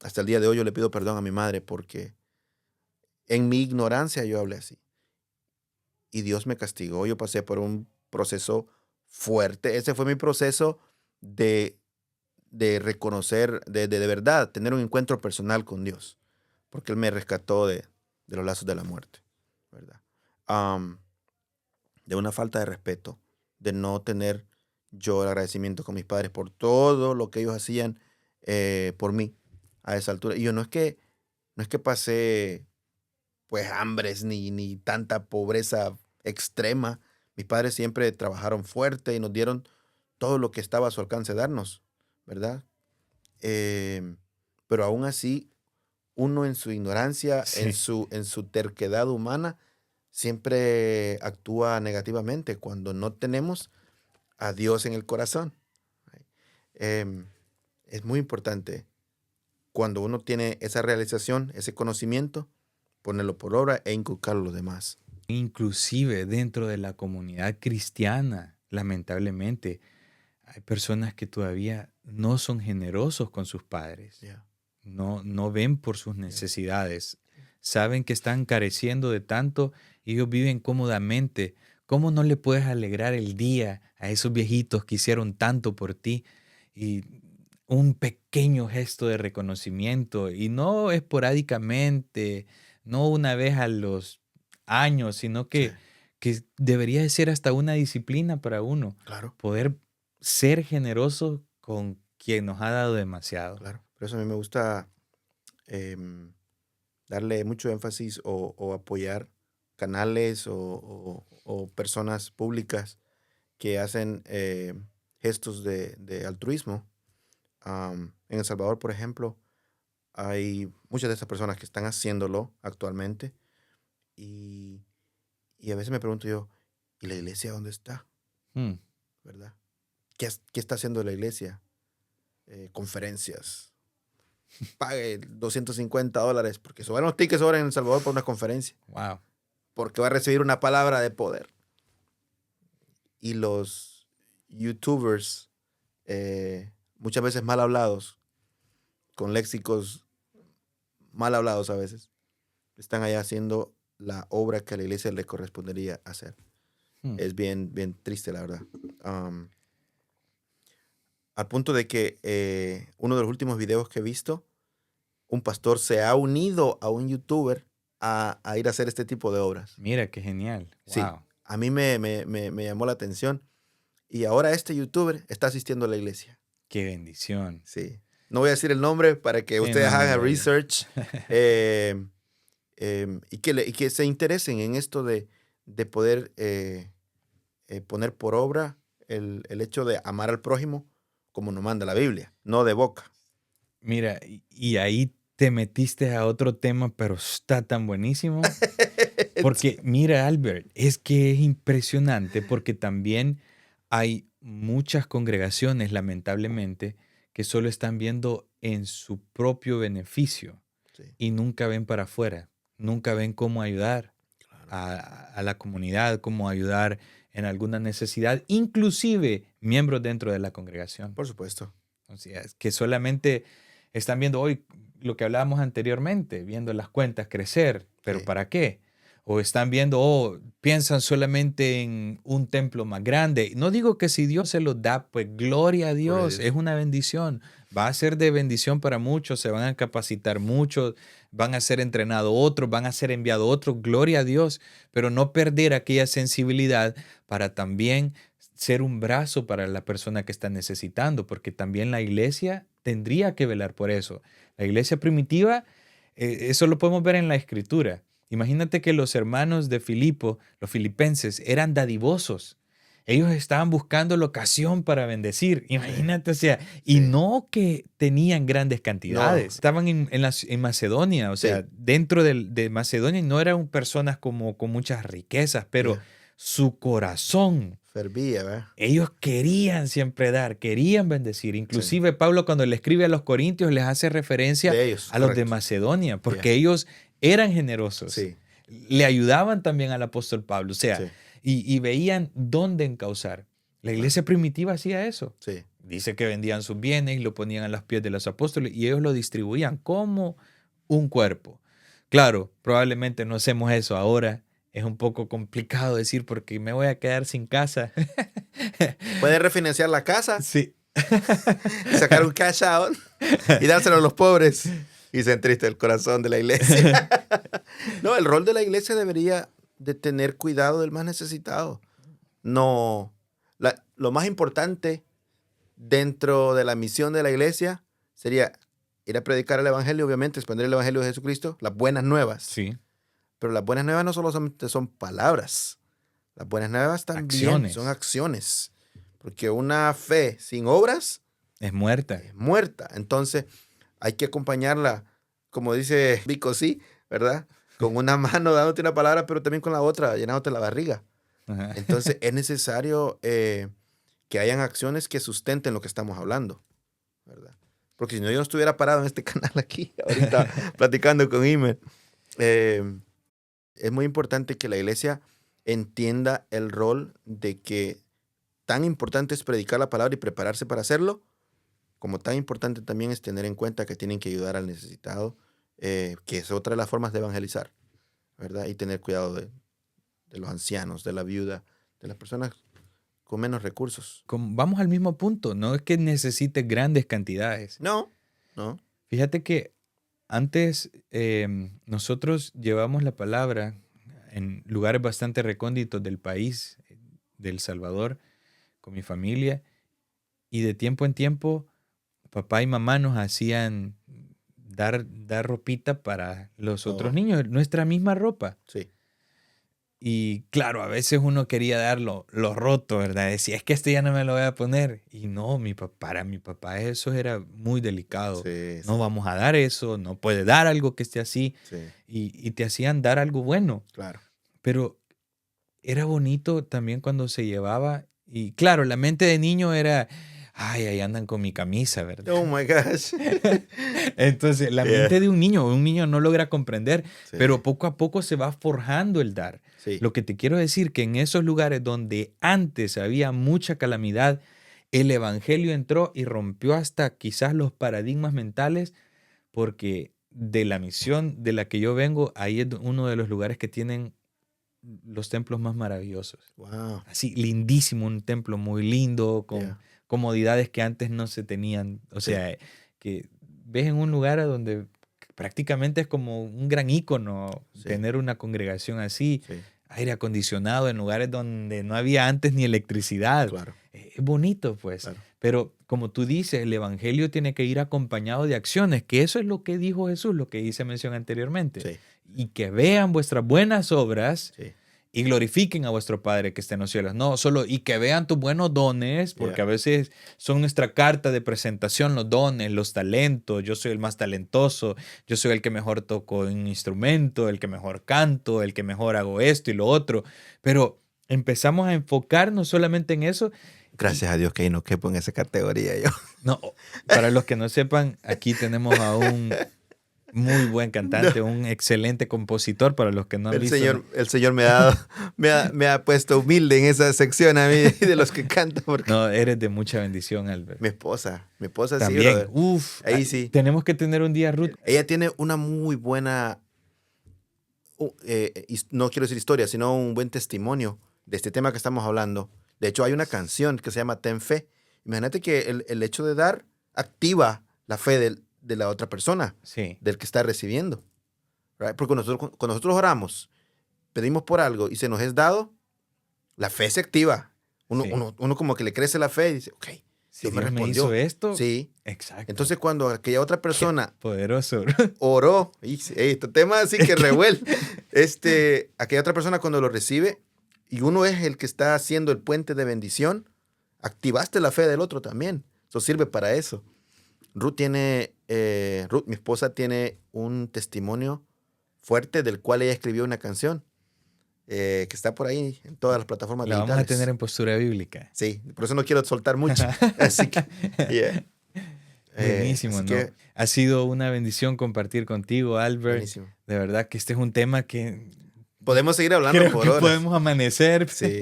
hasta el día de hoy yo le pido perdón a mi madre porque en mi ignorancia yo hablé así. Y Dios me castigó. Yo pasé por un proceso fuerte. Ese fue mi proceso de, de reconocer, de verdad, tener un encuentro personal con Dios. Porque Él me rescató de los lazos de la muerte, ¿verdad? Am, de una falta de respeto, de no tener yo el agradecimiento con mis padres por todo lo que ellos hacían por mí a esa altura. Y yo no es que pasé pues hambres ni tanta pobreza extrema. Mis padres siempre trabajaron fuerte y nos dieron todo lo que estaba a su alcance darnos, ¿verdad? Pero aún así, uno en su ignorancia, en Sí. su terquedad humana, siempre actúa negativamente cuando no tenemos a Dios en el corazón. Em, es muy importante cuando uno tiene esa realización, ese conocimiento, ponerlo por obra e inculcarlo a los demás. Inclusive dentro de la comunidad cristiana, lamentablemente, hay personas que todavía no son generosos con sus padres. Yeah, No ven por sus yeah, necesidades. Saben que están careciendo de tanto y ellos viven cómodamente. ¿Cómo no le puedes alegrar el día a esos viejitos que hicieron tanto por ti? Y un pequeño gesto de reconocimiento, y no esporádicamente, no una vez a los años, sino sí, que debería de ser hasta una disciplina para uno, claro, poder ser generoso con quien nos ha dado demasiado. claro. Por eso a mí me gusta em, darle mucho énfasis o apoyar canales o personas públicas que hacen gestos de altruismo. En El Salvador, por ejemplo, hay muchas de esas personas que están haciéndolo actualmente y, y a veces me pregunto yo, ¿y la iglesia dónde está? Mm, ¿Verdad? ¿Qué está haciendo la iglesia? Conferencias. Pague $250 porque suban los tickets ahora en El Salvador para una conferencia. wow. Porque va a recibir una palabra de poder. Y los youtubers, muchas veces mal hablados, con léxicos mal hablados a veces, están allá haciendo la obra que a la iglesia le correspondería hacer. Mm. Es bien, bien triste, la verdad. Um, Al punto de que uno de los últimos videos que he visto, un pastor se ha unido a un youtuber a ir a hacer este tipo de obras. Mira qué genial. Sí, Wow. a mí me llamó la atención. Y ahora este youtuber está asistiendo a la iglesia. Qué bendición. Sí. No voy a decir el nombre para que Sí, ustedes no, hagan brother. research y que se interesen en esto de de poder poner por obra el hecho de amar al prójimo como nos manda la Biblia, no de boca. Mira, y ahí te metiste a otro tema, pero está tan buenísimo. Porque mira, Albert, es que es impresionante porque también hay muchas congregaciones, lamentablemente, que solo están viendo en su propio beneficio Sí, y nunca ven para afuera, nunca ven cómo ayudar claro. a la comunidad, cómo ayudar en alguna necesidad, inclusive miembros dentro de la congregación. Por supuesto. O sea, es que solamente están viendo hoy lo que hablábamos anteriormente, viendo las cuentas crecer, pero Sí, ¿para qué? O están viendo, piensan solamente en un templo más grande. No digo que si Dios se los da, pues gloria a gloria a Dios, es Dios. una bendición. Va a ser de bendición para muchos, se van a capacitar muchos, van a ser entrenados otros, van a ser enviados otros, gloria a Dios, pero no perder aquella sensibilidad para también ser un brazo para la persona que está necesitando, porque también la iglesia tendría que velar por eso. La iglesia primitiva, eso lo podemos ver en la escritura. Imagínate que los hermanos de Filipo, los filipenses, eran dadivosos. Ellos estaban buscando la ocasión para bendecir. Sí, Imagínate, o sea, y sí. no que tenían grandes cantidades. No, Estaban en Macedonia, o sea, sí, dentro de Macedonia no eran personas como con muchas riquezas, pero yeah. su corazón, Fervía, ¿verdad? ellos querían siempre dar, querían bendecir. Sí, Inclusive Pablo cuando le escribe a los corintios les hace referencia de ellos, a los de correcto. Macedonia, porque Yeah. ellos eran generosos. Sí, Le ayudaban también al apóstol Pablo, o sea, sí, y veían dónde encauzar. La claro. iglesia primitiva hacía eso. Sí, Dice que vendían sus bienes y lo ponían a los pies de los apóstoles y ellos lo distribuían como un cuerpo. Claro, probablemente no hacemos eso ahora. Es un poco complicado decir porque me voy a quedar sin casa. pueden refinanciar la casa Sí. y sacar un cash out y dárselo a los pobres. Y se entriste el corazón de la iglesia. No, el rol de la iglesia debería de tener cuidado del más necesitado. No, lo más importante dentro de la misión de la iglesia sería ir a predicar el evangelio, obviamente, expandir el evangelio de Jesucristo, las buenas nuevas. Sí. Pero las buenas nuevas no solo son palabras. Las buenas nuevas también Acciones. son acciones. Porque una fe sin obras Es muerta. es muerta. Entonces hay que acompañarla, como dice Vico, sí, ¿verdad? Con una mano dándote una palabra, pero también con la otra llenándote la barriga. Ajá. Entonces es necesario que hayan acciones que sustenten lo que estamos hablando, ¿verdad? Porque si no, yo no estuviera parado en este canal aquí, ahorita platicando con Imer. Es muy importante que la iglesia entienda el rol de que tan importante es predicar la palabra y prepararse para hacerlo, como tan importante también es tener en cuenta que tienen que ayudar al necesitado, que es otra de las formas de evangelizar, ¿verdad? Y tener cuidado de los ancianos, de la viuda, de las personas con menos recursos. Vamos al mismo punto. No es que necesites grandes cantidades. No, no. Fíjate que antes nosotros llevamos la palabra en lugares bastante recónditos del país, de El Salvador, con mi familia, y de tiempo en tiempo papá y mamá nos hacían dar ropita para los otros Oh, niños, nuestra misma ropa. sí, Y claro, a veces uno quería dar lo roto, ¿verdad? Decía, es que este ya no me lo voy a poner. Y no, para mi papá eso era muy delicado. sí, No sí, vamos a dar eso, no puede dar algo que esté así. sí, Y te hacían dar algo bueno. claro. Pero era bonito también cuando se llevaba. Y claro, la mente de niño era, ay, ahí andan con mi camisa, ¿verdad? Oh my gosh. Entonces, la Yeah, mente de un niño no logra comprender, sí, pero poco a poco se va forjando el dar. sí, Lo que te quiero decir que en esos lugares donde antes había mucha calamidad, el evangelio entró y rompió hasta quizás los paradigmas mentales, porque de la misión de la que yo vengo, ahí es uno de los lugares que tienen los templos más maravillosos. wow, Así, lindísimo, un templo muy lindo, con yeah, comodidades que antes no se tenían. O sí, sea, que ves en un lugar a donde prácticamente es como un gran ícono sí, tener una congregación así, sí, aire acondicionado en lugares donde no había antes ni electricidad. claro, Es bonito, pues. claro, Pero como tú dices, el evangelio tiene que ir acompañado de acciones, que eso es lo que dijo Jesús, lo que hice mención anteriormente. sí, Y que vean vuestras buenas obras sí, y glorifiquen a vuestro Padre que está en los cielos. No, solo y que vean tus buenos dones, porque a veces son nuestra carta de presentación, los dones, los talentos. Yo soy el más talentoso, yo soy el que mejor toco un instrumento, el que mejor canto, el que mejor hago esto y lo otro. Pero empezamos a enfocarnos solamente en eso. Gracias a Dios que ahí no quepo en esa categoría yo. No, para los que no sepan, aquí tenemos a un muy buen cantante, un excelente compositor para los que no han visto. El Señor me ha dado, me ha puesto humilde en esa sección a mí de los que cantan. Porque No, eres de mucha bendición, Albert. mi esposa También, sí, brother. Ahí sí. Tenemos que tener un día, Ruth. Ella tiene una muy buena, no quiero decir historia, sino un buen testimonio de este tema que estamos hablando. De hecho, hay una canción que se llama Ten Fe. Imagínate que el hecho de dar activa la fe de la otra persona, Sí. del que está recibiendo. Right? Porque cuando nosotros oramos, pedimos por algo y se nos es dado, la fe se activa. Uno como que le crece la fe y dice, ok, Si Dios me Dios me respondió. hizo esto. Sí. Exacto. Entonces, cuando aquella otra persona Poderoso. oró, este tema así que revuelve, aquella otra persona cuando lo recibe y uno es el que está haciendo el puente de bendición, activaste la fe del otro también. Eso sirve para eso. Ruth, mi esposa, tiene un testimonio fuerte del cual ella escribió una canción que está por ahí en todas las plataformas La digitales. vamos a tener en postura bíblica. Sí, por eso no quiero soltar mucho. Así que, yeah. Buenísimo, ¿no? Ha sido una bendición compartir contigo, Albert. Buenísimo. De verdad que este es un tema que podemos seguir hablando creo por que horas. Podemos amanecer, sí.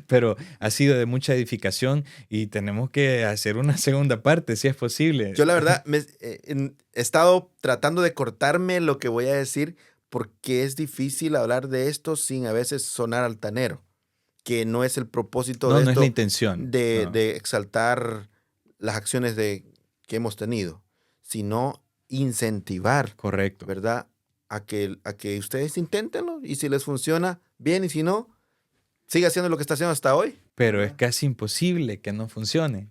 Pero ha sido de mucha edificación y tenemos que hacer una segunda parte, si es posible. Yo la verdad he estado tratando de cortarme lo que voy a decir porque es difícil hablar de esto sin a veces sonar altanero, que no es el propósito de esto. No es la intención. De exaltar las acciones que hemos tenido, sino incentivar. Correcto. ¿Verdad? A que ustedes inténtenlo y si les funciona, bien, y si no, siga haciendo lo que está haciendo hasta hoy. Pero es casi imposible que no funcione.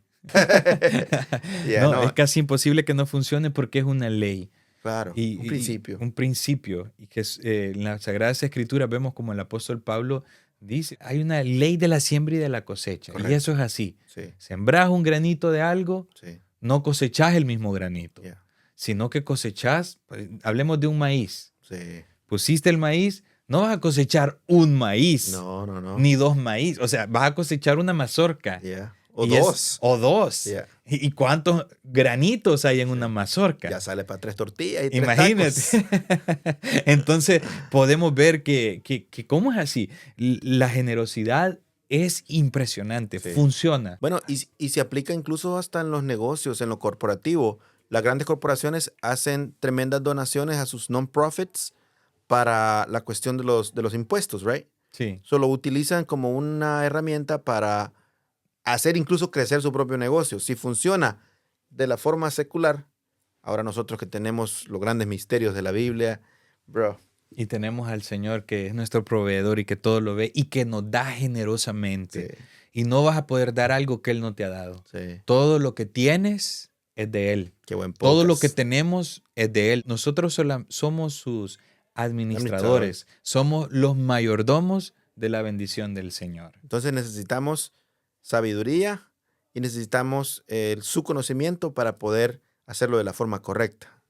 No, es casi imposible que no funcione porque es una ley. Claro, un principio. Un principio. Y que en las Sagradas Escrituras vemos como el apóstol Pablo dice, hay una ley de la siembra y de la cosecha. Correcto. Y eso es así. Sí. Sembrás un granito de algo, sí. no cosechás el mismo granito, sino que cosechás, hablemos de un maíz. Sí. Pusiste el maíz, no vas a cosechar un maíz. No. Ni dos maíz. O sea, vas a cosechar una mazorca. O dos. O dos. ¿Y cuántos granitos hay en una mazorca? Ya sale para 3 tortillas y 3 Imagínate. tacos. Entonces, podemos ver que ¿cómo es así? La generosidad es impresionante, funciona. Bueno, y se aplica incluso hasta en los negocios, en lo corporativo. Las grandes corporaciones hacen tremendas donaciones a sus non-profits para la cuestión de los impuestos, ¿right? Sí. Lo utilizan como una herramienta para hacer incluso crecer su propio negocio. Si funciona de la forma secular, ahora nosotros que tenemos los grandes misterios de la Biblia, bro. Y tenemos al Señor que es nuestro proveedor y que todo lo ve y que nos da generosamente. Sí. Y no vas a poder dar algo que Él no te ha dado. Sí. Todo lo que tienes es de Él. Qué buen podcast. Todo lo que tenemos es de Él. Nosotros somos sus administradores. Somos los mayordomos de la bendición del Señor. Entonces necesitamos sabiduría y necesitamos su conocimiento para poder hacerlo de la forma correcta,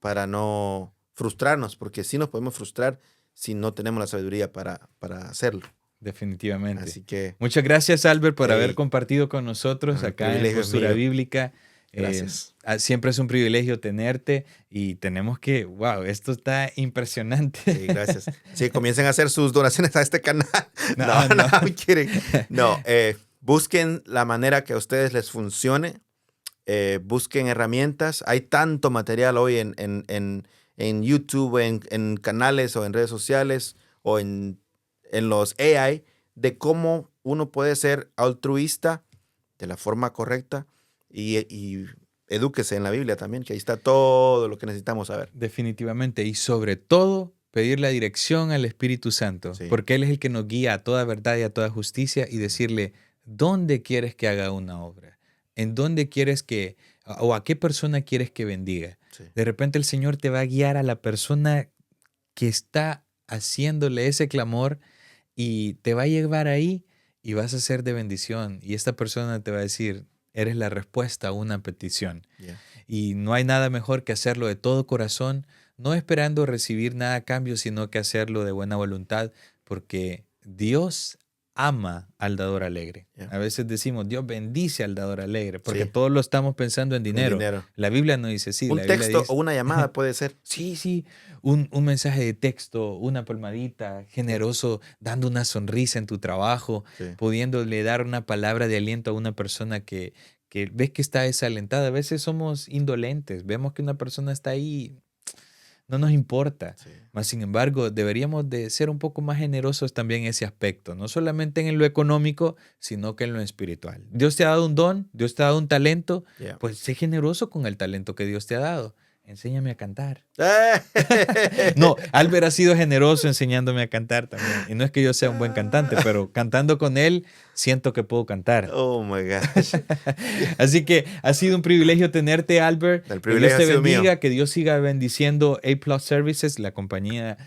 para no frustrarnos, porque sí nos podemos frustrar si no tenemos la sabiduría para hacerlo. Definitivamente. Así que muchas gracias, Albert, por haber compartido con nosotros acá en Postura Bíblica. Gracias. Siempre es un privilegio tenerte y tenemos que, wow, esto está impresionante. Sí, gracias. Sí, comiencen a hacer sus donaciones a este canal. No, I'm kidding. No, busquen la manera que a ustedes les funcione. Busquen herramientas. Hay tanto material hoy en YouTube, en canales o en redes sociales o en los AI de cómo uno puede ser altruista de la forma correcta y edúquese en la Biblia también, que ahí está todo lo que necesitamos saber. Definitivamente. Y sobre todo, pedir la dirección al Espíritu Santo, porque Él es el que nos guía a toda verdad y a toda justicia y decirle, ¿dónde quieres que haga una obra? ¿En dónde quieres que, o a qué persona quieres que bendiga? Sí. De repente el Señor te va a guiar a la persona que está haciéndole ese clamor y te va a llevar ahí y vas a ser de bendición. Y esta persona te va a decir, eres la respuesta a una petición. Yeah. Y no hay nada mejor que hacerlo de todo corazón, no esperando recibir nada a cambio, sino que hacerlo de buena voluntad, porque Dios ama al dador alegre. Yeah. A veces decimos, Dios bendice al dador alegre, porque Sí. todos lo estamos pensando en En dinero. dinero. La Biblia no dice así. Un La Biblia texto dice, o una llamada puede ser. sí, un mensaje de texto, una palmadita, generoso, dando una sonrisa en tu trabajo, Sí. pudiéndole dar una palabra de aliento a una persona que ves que está desalentada. A veces somos indolentes, vemos que una persona está ahí, no nos importa. Sí. Mas, sin embargo, deberíamos de ser un poco más generosos también en ese aspecto, no solamente en lo económico, sino que en lo espiritual. Dios te ha dado un don, Dios te ha dado un talento, Yeah. pues sé generoso con el talento que Dios te ha dado. Enséñame a cantar. ¡Eh! No, Albert ha sido generoso enseñándome a cantar también. Y no es que yo sea un buen cantante, pero cantando con él, siento que puedo cantar. Oh my gosh. Así que ha sido un privilegio tenerte, Albert. El Que Dios privilegio te ha sido bendiga, mío. que Dios siga bendiciendo A+ Services, la compañía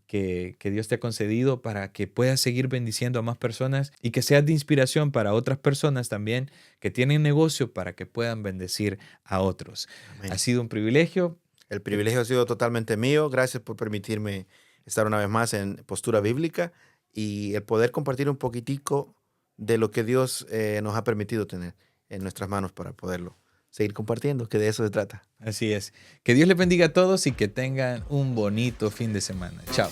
que Dios te ha concedido para que puedas seguir bendiciendo a más personas y que seas de inspiración para otras personas también que tienen negocio para que puedan bendecir a otros. Amén. Ha sido un privilegio. El privilegio ha sido totalmente mío. Gracias por permitirme estar una vez más en Postura Bíblica y el poder compartir un poquitico de lo que Dios nos ha permitido tener en nuestras manos para poderlo seguir compartiendo, que de eso se trata. Así es. Que Dios les bendiga a todos y que tengan un bonito fin de semana. Chao.